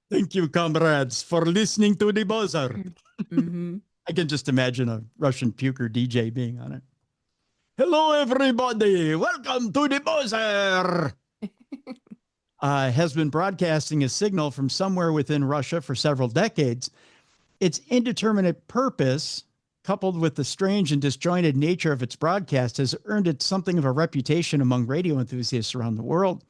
Thank you, comrades, for listening to the buzzer. Mm-hmm. I can just imagine a Russian puker DJ being on it. Hello, everybody. Welcome to the buzzer. Has been broadcasting a signal from somewhere within Russia for several decades. Its indeterminate purpose, coupled with the strange and disjointed nature of its broadcast, has earned it something of a reputation among radio enthusiasts around the world.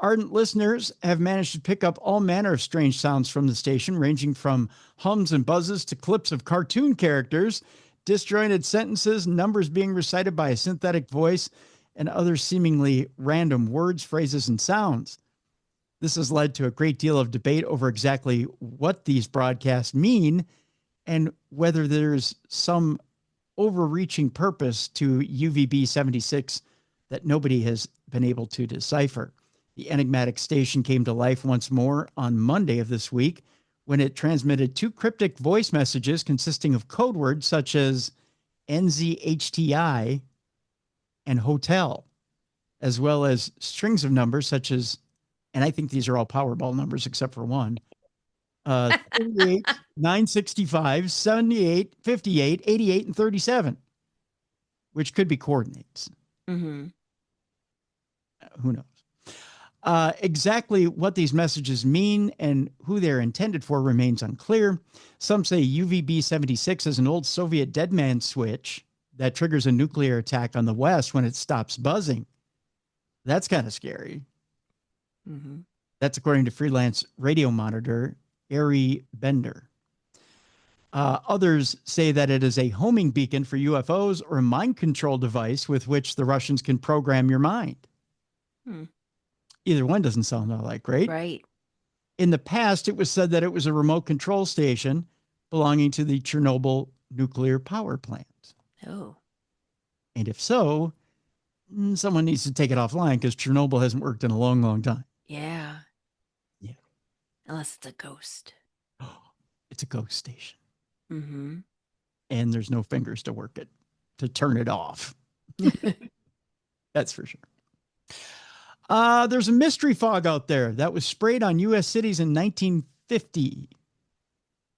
Ardent listeners have managed to pick up all manner of strange sounds from the station, ranging from hums and buzzes to clips of cartoon characters, disjointed sentences, numbers being recited by a synthetic voice, and other seemingly random words, phrases, and sounds. This has led to a great deal of debate over exactly what these broadcasts mean and whether there's some overreaching purpose to UVB-76 that nobody has been able to decipher. The enigmatic station came to life once more on Monday of this week when it transmitted 2 cryptic voice messages consisting of code words such as NZHTI and hotel, as well as strings of numbers such as, and I think these are all Powerball numbers except for one, 38, 965, 78, 58, 88, and 37, which could be coordinates. Mm-hmm. Who knows? Exactly what these messages mean and who they're intended for remains unclear. Some say UVB-76 is an old Soviet dead man switch that triggers a nuclear attack on the West when it stops buzzing. That's kind of scary. Mm-hmm. That's according to freelance radio monitor Ari Bender. Others say that it is a homing beacon for UFOs or a mind control device with which the Russians can program your mind. Either one doesn't sound all that great. Right. In the past, it was said that it was a remote control station belonging to the Chernobyl nuclear power plant. Oh. And if so, Someone needs to take it offline because Chernobyl hasn't worked in a long, long time. Yeah. Yeah. Unless it's a ghost. It's a ghost station. Mm-hmm. And there's no fingers to work it, to turn it off. That's for sure. There's a mystery fog out there that was sprayed on U.S. cities in 1950.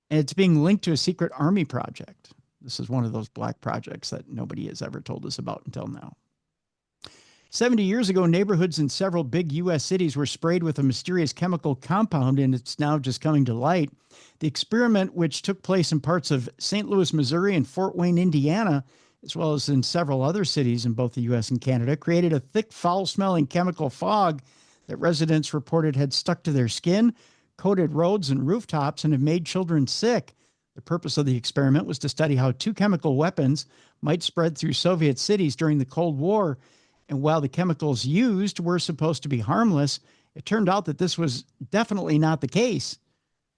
And it's being linked to a secret army project. This is one of those black projects that nobody has ever told us about until now. 70 years ago, neighborhoods in several big U.S. cities were sprayed with a mysterious chemical compound, and it's now just coming to light. The experiment, which took place in parts of St. Louis, Missouri, and Fort Wayne, Indiana, as well as in several other cities in both the U.S. and Canada, created a thick, foul-smelling chemical fog that residents reported had stuck to their skin, coated roads and rooftops, and have made children sick. The purpose of the experiment was to study how two chemical weapons might spread through Soviet cities during the Cold War. And while the chemicals used were supposed to be harmless, it turned out that this was definitely not the case.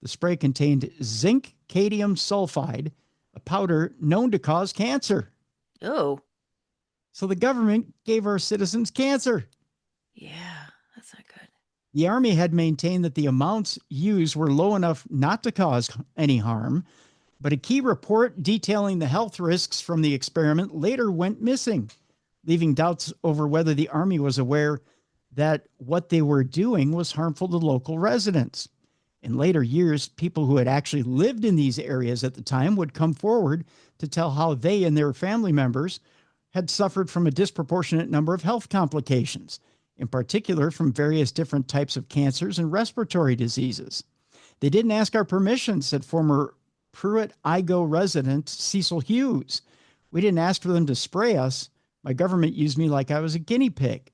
The spray contained zinc cadmium sulfide, a powder known to cause cancer. Oh. So the government gave our citizens cancer. Yeah, that's not good. The Army had maintained that the amounts used were low enough not to cause any harm, but a key report detailing the health risks from the experiment later went missing, leaving doubts over whether the Army was aware that what they were doing was harmful to local residents. In later years, people who had actually lived in these areas at the time would come forward to tell how they and their family members had suffered from a disproportionate number of health complications, in particular from various different types of cancers and respiratory diseases. They didn't ask our permission, said former Pruitt Igoe resident Cecil Hughes. We didn't ask for them to spray us. My government used me like I was a guinea pig.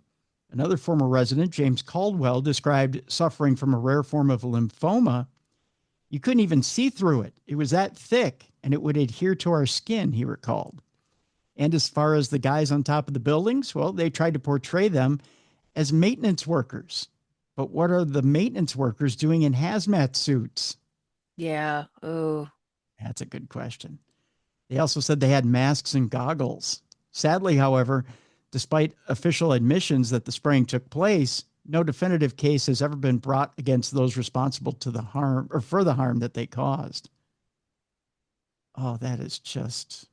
Another former resident, James Caldwell, described suffering from a rare form of lymphoma. You couldn't even see through it. It was that thick, and it would adhere to our skin, he recalled. And as far as the guys on top of the buildings, well, they tried to portray them as maintenance workers. But what are the maintenance workers doing in hazmat suits? Yeah. Oh. That's a good question. They also said they had masks and goggles. Sadly, however, despite official admissions that the spraying took place, no definitive case has ever been brought against those responsible to the harm or for the harm that they caused. Oh, that is just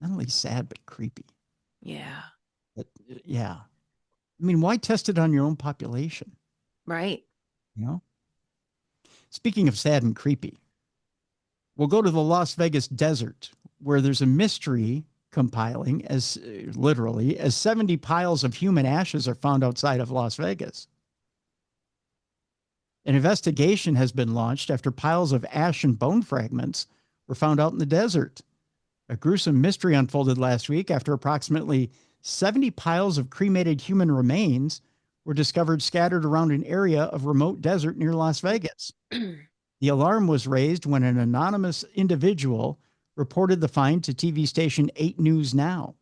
not only sad, but creepy. Yeah. But, yeah. I mean, why test it on your own population? Right. You know? Speaking of sad and creepy, we'll go to the Las Vegas desert where there's a mystery compiling as literally as 70 piles of human ashes are found outside of Las Vegas. An investigation has been launched after piles of ash and bone fragments were found out in the desert. A gruesome mystery unfolded last week after approximately 70 piles of cremated human remains were discovered scattered around an area of remote desert near Las Vegas. The alarm was raised when an anonymous individual reported the find to TV station 8 News Now.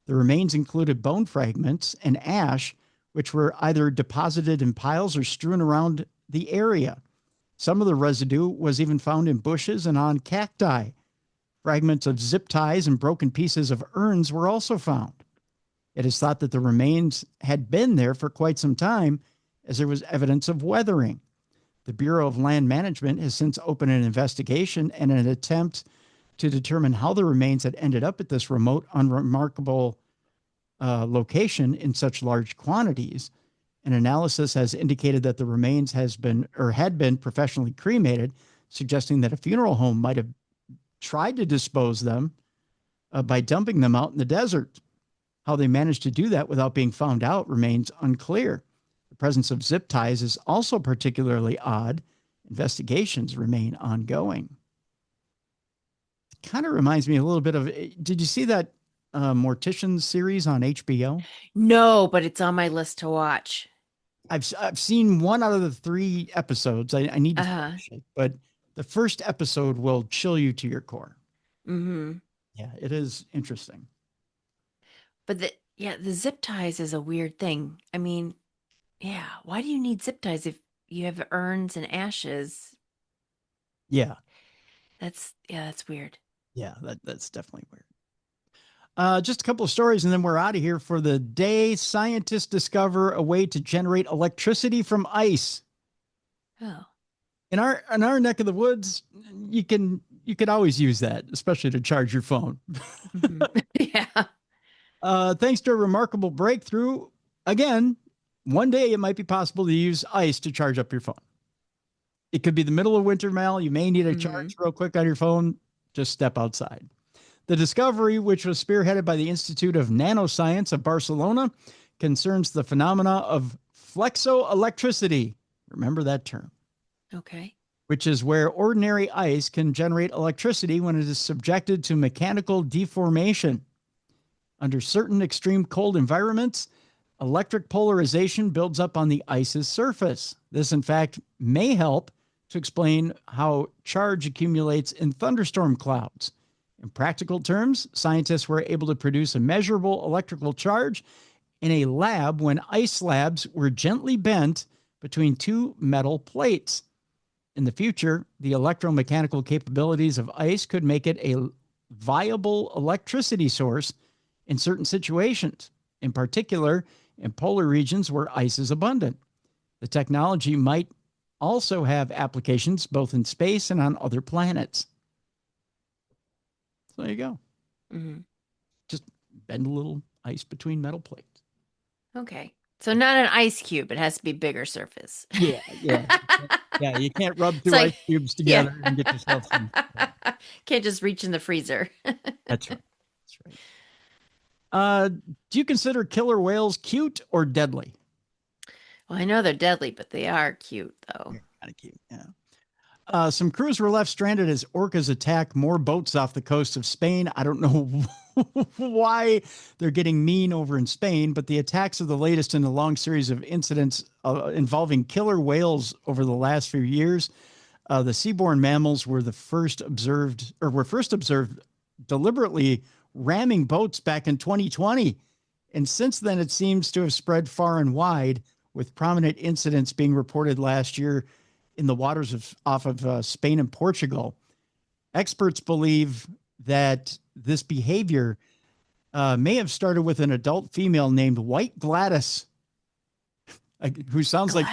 The remains included bone fragments and ash, which were either deposited in piles or strewn around the area. Some of the residue was even found in bushes and on cacti. Fragments of zip ties and broken pieces of urns were also found. It is thought that the remains had been there for quite some time, as there was evidence of weathering. The Bureau of Land Management has since opened an investigation and an attempt to determine how the remains had ended up at this remote, unremarkable location in such large quantities. An analysis has indicated that the remains had been professionally cremated, suggesting that a funeral home might have tried to dispose them by dumping them out in the desert. How they managed to do that without being found out remains unclear. The presence of zip ties is also particularly odd. Investigations remain ongoing. It kind of reminds me a little bit of, did you see that Morticians series on HBO? No, but it's on my list to watch. I've seen one out of the 3 episodes. I need to finish it, but the first episode will chill you to your core. Mm-hmm. Yeah, it is interesting. But the zip ties is a weird thing. I mean, yeah, why do you need zip ties if you have urns and ashes? Yeah. That's weird. Yeah, that's definitely weird. Just a couple of stories, and then we're out of here for the day. Scientists discover a way to generate electricity from ice. Oh. In our neck of the woods, you could always use that, especially to charge your phone. Mm-hmm. Yeah. Thanks to a remarkable breakthrough, again, one day it might be possible to use ice to charge up your phone. It could be the middle of winter, Mal. You may need a charge real quick on your phone. Just step outside. The discovery, which was spearheaded by the Institute of Nanoscience of Barcelona, concerns the phenomena of flexoelectricity. Remember that term. Okay. Which is where ordinary ice can generate electricity when it is subjected to mechanical deformation. Under certain extreme cold environments, electric polarization builds up on the ice's surface. This, in fact, may help to explain how charge accumulates in thunderstorm clouds. In practical terms, scientists were able to produce a measurable electrical charge in a lab when ice slabs were gently bent between two metal plates. In the future, the electromechanical capabilities of ice could make it a viable electricity source in certain situations, in particular in polar regions where ice is abundant. The technology might also have applications both in space and on other planets. So there you go. Mm-hmm. Just bend a little ice between metal plates. Okay. So not an ice cube. It has to be bigger surface. Yeah. Yeah, you can't rub two like, ice cubes together and get yourself some. Can't just reach in the freezer. That's right. That's right. Do you consider killer whales cute or deadly? Well, I know they're deadly, but they are cute, though. They're kind of cute, yeah. Some crews were left stranded as orcas attack more boats off the coast of Spain. I don't know why they're getting mean over in Spain, but the attacks are the latest in a long series of incidents involving killer whales over the last few years. The seaborne mammals were first observed deliberately ramming boats back in 2020. And since then, it seems to have spread far and wide, with prominent incidents being reported last year in the waters off of Spain and Portugal. Experts believe that this behavior may have started with an adult female named White Gladys, who sounds like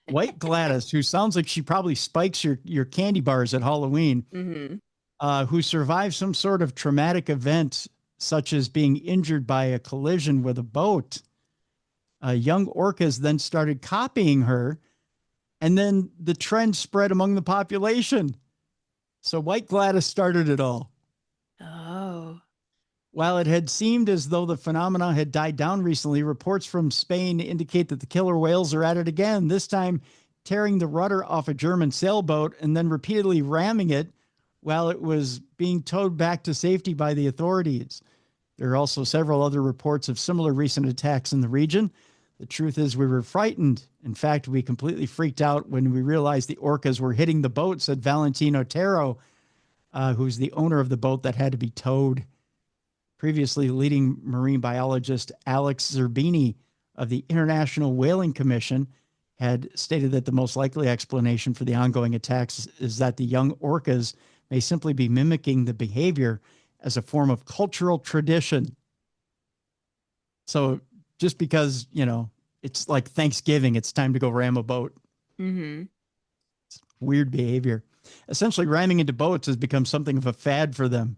White Gladys, who sounds like she probably spikes your candy bars at Halloween, who survived some sort of traumatic event, such as being injured by a collision with a boat. Young orcas then started copying her, and then the trend spread among the population. So White Gladys started it all. Oh. While it had seemed as though the phenomena had died down recently, reports from Spain indicate that the killer whales are at it again, this time tearing the rudder off a German sailboat and then repeatedly ramming it while it was being towed back to safety by the authorities. There are also several other reports of similar recent attacks in the region. The truth is we were frightened. In fact, we completely freaked out when we realized the orcas were hitting the boat, said Valentin Otero, who's the owner of the boat that had to be towed. Previously, leading marine biologist Alex Zerbini of the International Whaling Commission had stated that the most likely explanation for the ongoing attacks is that the young orcas may simply be mimicking the behavior as a form of cultural tradition. So just because, it's like Thanksgiving, it's time to go ram a boat. Mm-hmm. It's weird behavior. Essentially, ramming into boats has become something of a fad for them,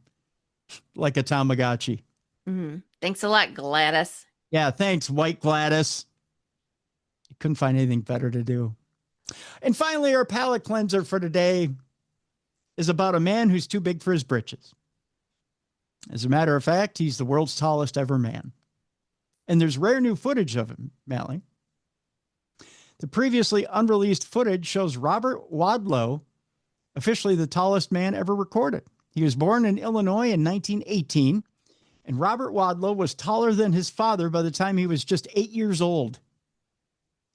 like a Tamagotchi. Mm-hmm. Thanks a lot, Gladys. Yeah, thanks, White Gladys. You couldn't find anything better to do. And finally, our palate cleanser for today is about a man who's too big for his britches. As a matter of fact, he's the world's tallest ever man. And there's rare new footage of him, Mallie. The previously unreleased footage shows Robert Wadlow, officially the tallest man ever recorded. He was born in Illinois in 1918, and Robert Wadlow was taller than his father by the time he was just 8 years old.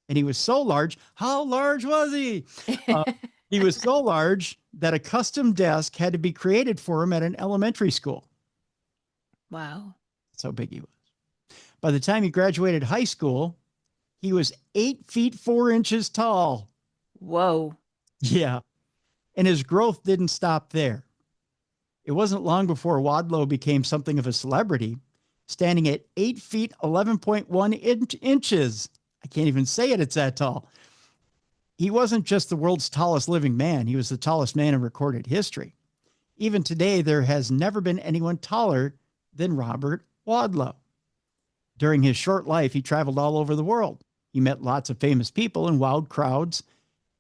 And he was so large. How large was he? He was so large that a custom desk had to be created for him at an elementary school. Wow. That's how big he was. By the time he graduated high school, he was 8 feet 4 inches tall. Whoa. Yeah. And his growth didn't stop there. It wasn't long before Wadlow became something of a celebrity, standing at 8 feet 11.1 inches. I can't even say it, it's that tall. He wasn't just the world's tallest living man, he was the tallest man in recorded history. Even today, there has never been anyone taller than Robert Wadlow. During his short life, he traveled all over the world. He met lots of famous people and wowed crowds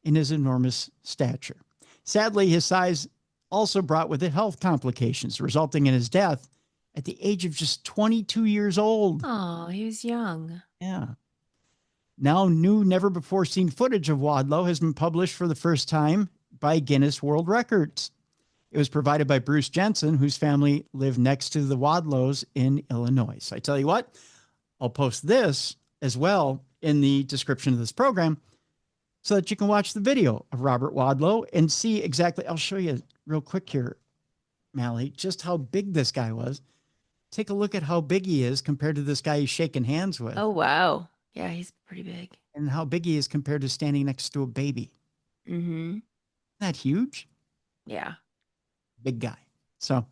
in his enormous stature. Sadly, his size also brought with it health complications, resulting in his death at the age of just 22 years old. Oh, he was young. Yeah. Now, new, never-before-seen footage of Wadlow has been published for the first time by Guinness World Records. It was provided by Bruce Jensen, whose family lived next to the Wadlows in Illinois. So I tell you what, I'll post this as well in the description of this program so that you can watch the video of Robert Wadlow and see exactly. I'll show you real quick here, Mallie, just how big this guy was. Take a look at how big he is compared to this guy he's shaking hands with. Oh, wow. Yeah, he's pretty big. And how big he is compared to standing next to a baby. Mm-hmm. Isn't that huge? Yeah. Big guy. So,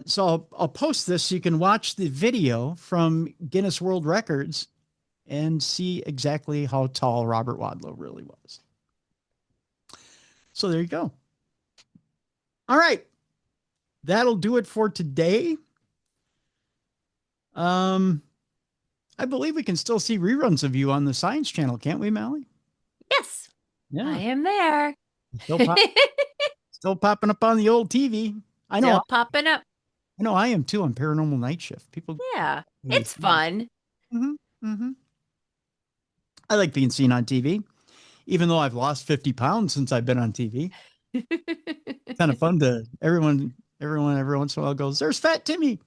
so I'll post this so you can watch the video from Guinness World Records and see exactly how tall Robert Wadlow really was. So there you go. All right. That'll do it for today. I believe we can still see reruns of you on the Science Channel, can't we, Mallie? Yes. Yeah. I am there. Still popping up on the old TV. I know. Still popping up. I know I am too on Paranormal Night Shift. People. Yeah. It's fun. Mm-hmm. Mm-hmm. I like being seen on TV, even though I've lost 50 pounds since I've been on TV. It's kind of fun to everyone every once in a while goes, "There's Fat Timmy."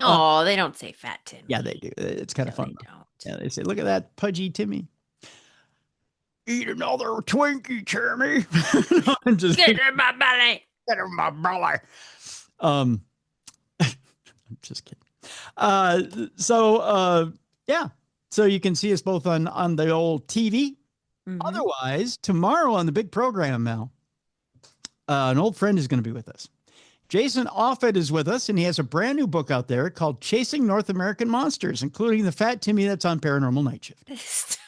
Oh, they don't say Fat Timmy. Yeah, they do. It's kind of fun. They don't. Yeah, they say, "Look at that pudgy Timmy. Eat another Twinkie, Timmy." No, I'm just Get in my belly. Get in my belly. I'm just kidding. Yeah. So you can see us both on the old TV. Mm-hmm. Otherwise, tomorrow on the big program, Mel, an old friend is going to be with us. Jason Offit is with us, and he has a brand new book out there called Chasing North American Monsters, including the Fat Timmy that's on Paranormal Night Shift.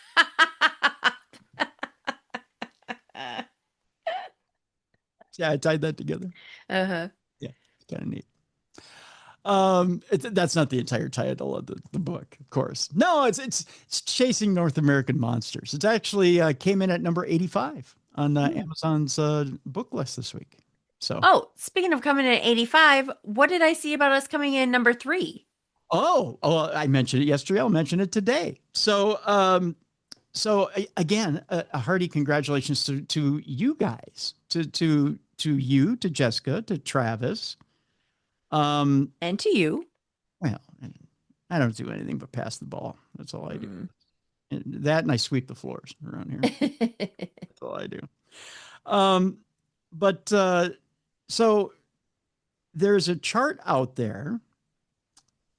Yeah, I tied that together. Uh-huh. Yeah, it's kind of neat. That's not the entire title of the book, of course. No, it's Chasing North American Monsters. It's actually came in at number 85 on Amazon's book list this week. So, speaking of coming in at 85, what did I see about us coming in number 3? Oh, I mentioned it yesterday. I'll mention it today. So, again, a hearty congratulations to you guys, to you, to Jessica, to Travis, and to you. Well, I don't do anything but pass the ball. That's all I do. That and I sweep the floors around here. That's all I do. So there's a chart out there.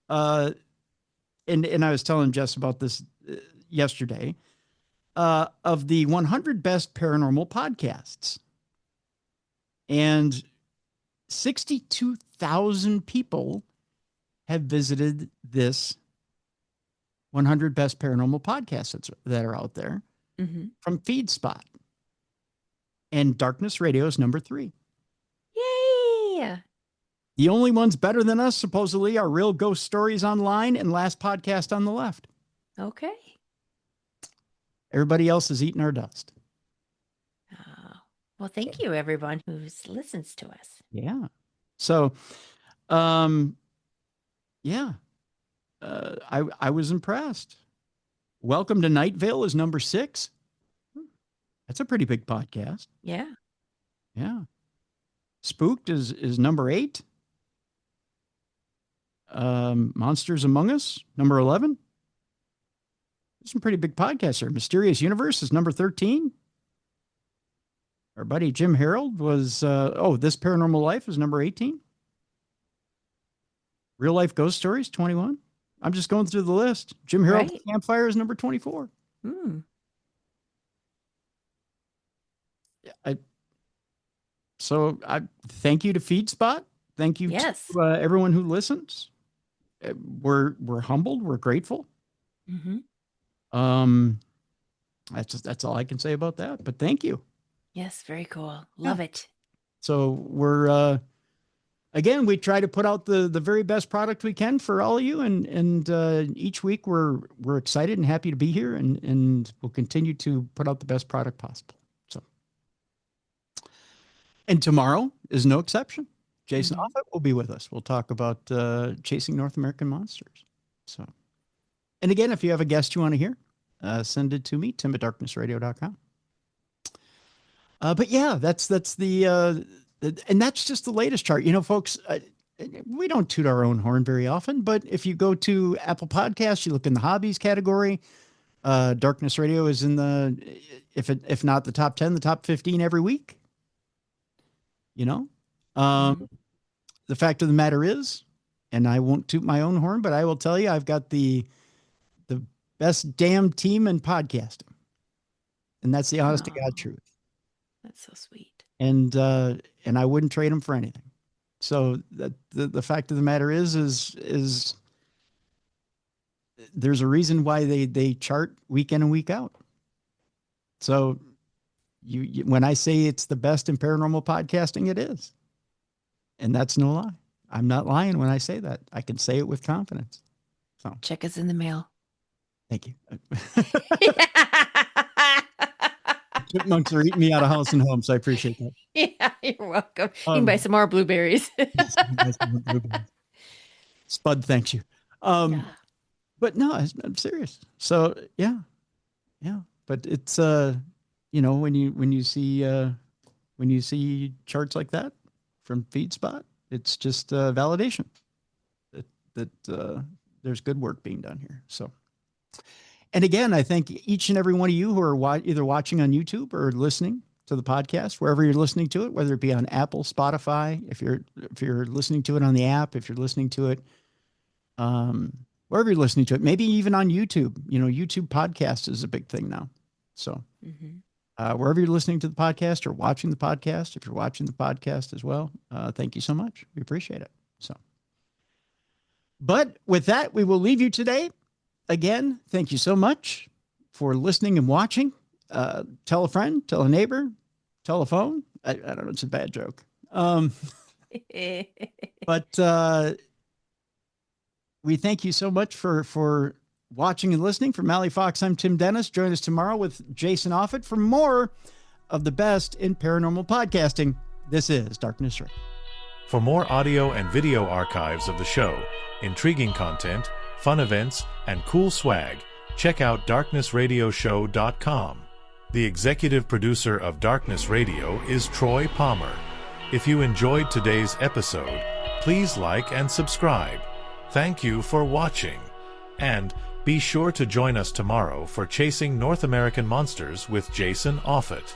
And I was telling Jess about this yesterday, of the 100 best paranormal podcasts. And 62,000 people have visited this 100 best paranormal podcasts that are out there from FeedSpot. And Darkness Radio is number 3. Yay! The only ones better than us, supposedly, are Real Ghost Stories Online and Last Podcast on the Left. Okay. Everybody else is eating our dust. Well, thank you, everyone who listens to us. Yeah. So, I was impressed. Welcome to Night Vale is number 6. That's a pretty big podcast. Yeah. Yeah. Spooked is number 8. Monsters Among Us, number 11. There's some pretty big podcasts here. Mysterious Universe is number 13. Our buddy Jim Harold was, This Paranormal Life is number 18. Real Life Ghost Stories, 21. I'm just going through the list. Jim Harold Campfire is number 24. I thank you to FeedSpot Thank you Yes. to everyone who listens. We're humbled. We're grateful. Mm-hmm. That's all I can say about that. But thank you. Yes, very cool. Love it. So we're again, we try to put out the very best product we can for all of you, and each week we're excited and happy to be here, and we'll continue to put out the best product possible. So, and tomorrow is no exception. Jason Offit will be with us. We'll talk about chasing North American monsters. So, and again, if you have a guest you want to hear, send it to me, tim@darknessradio.com. But yeah, that's the and that's just the latest chart. You know, folks, we don't toot our own horn very often, but if you go to Apple Podcasts, you look in the hobbies category, Darkness Radio is in the, if not the top 10, the top 15 every week. You know, the fact of the matter is, and I won't toot my own horn, but I will tell you, I've got the best damn team in podcasting. And that's the honest to God truth. That's so sweet. And I wouldn't trade them for anything. So the fact of the matter is there's a reason why they chart week in and week out. So you when I say it's the best in paranormal podcasting, it is. And that's no lie. I'm not lying when I say that. I can say it with confidence. So check us in the mail. Thank you. Chipmunks are eating me out of house and home, so I appreciate that. Yeah, you're welcome. You can buy some more blueberries. Spud, thanks you. But no, I'm serious. So yeah. But it's you know, when you see charts like that from FeedSpot, it's just validation that there's good work being done here. So. And again, I thank each and every one of you who are either watching on YouTube or listening to the podcast, wherever you're listening to it, whether it be on Apple, Spotify, if you're listening to it on the app, if you're listening to it, wherever you're listening to it, maybe even on YouTube. You know, YouTube podcast is a big thing now. So wherever you're listening to the podcast or watching the podcast, if you're watching the podcast as well, thank you so much. We appreciate it. So, but with that, we will leave you today. Again, thank you so much for listening and watching. Tell a friend, tell a neighbor, tell a phone. I don't know. It's a bad joke. But we thank you so much for watching and listening. For Mallie Fox, I'm Tim Dennis. Join us tomorrow with Jason Offit for more of the best in paranormal podcasting. This is Darkness Radio. For more audio and video archives of the show, intriguing content, fun events, and cool swag, check out darknessradioshow.com. The executive producer of Darkness Radio is Troy Palmer. If you enjoyed today's episode, please like and subscribe. Thank you for watching. And be sure to join us tomorrow for Chasing North American Monsters with Jason Offit.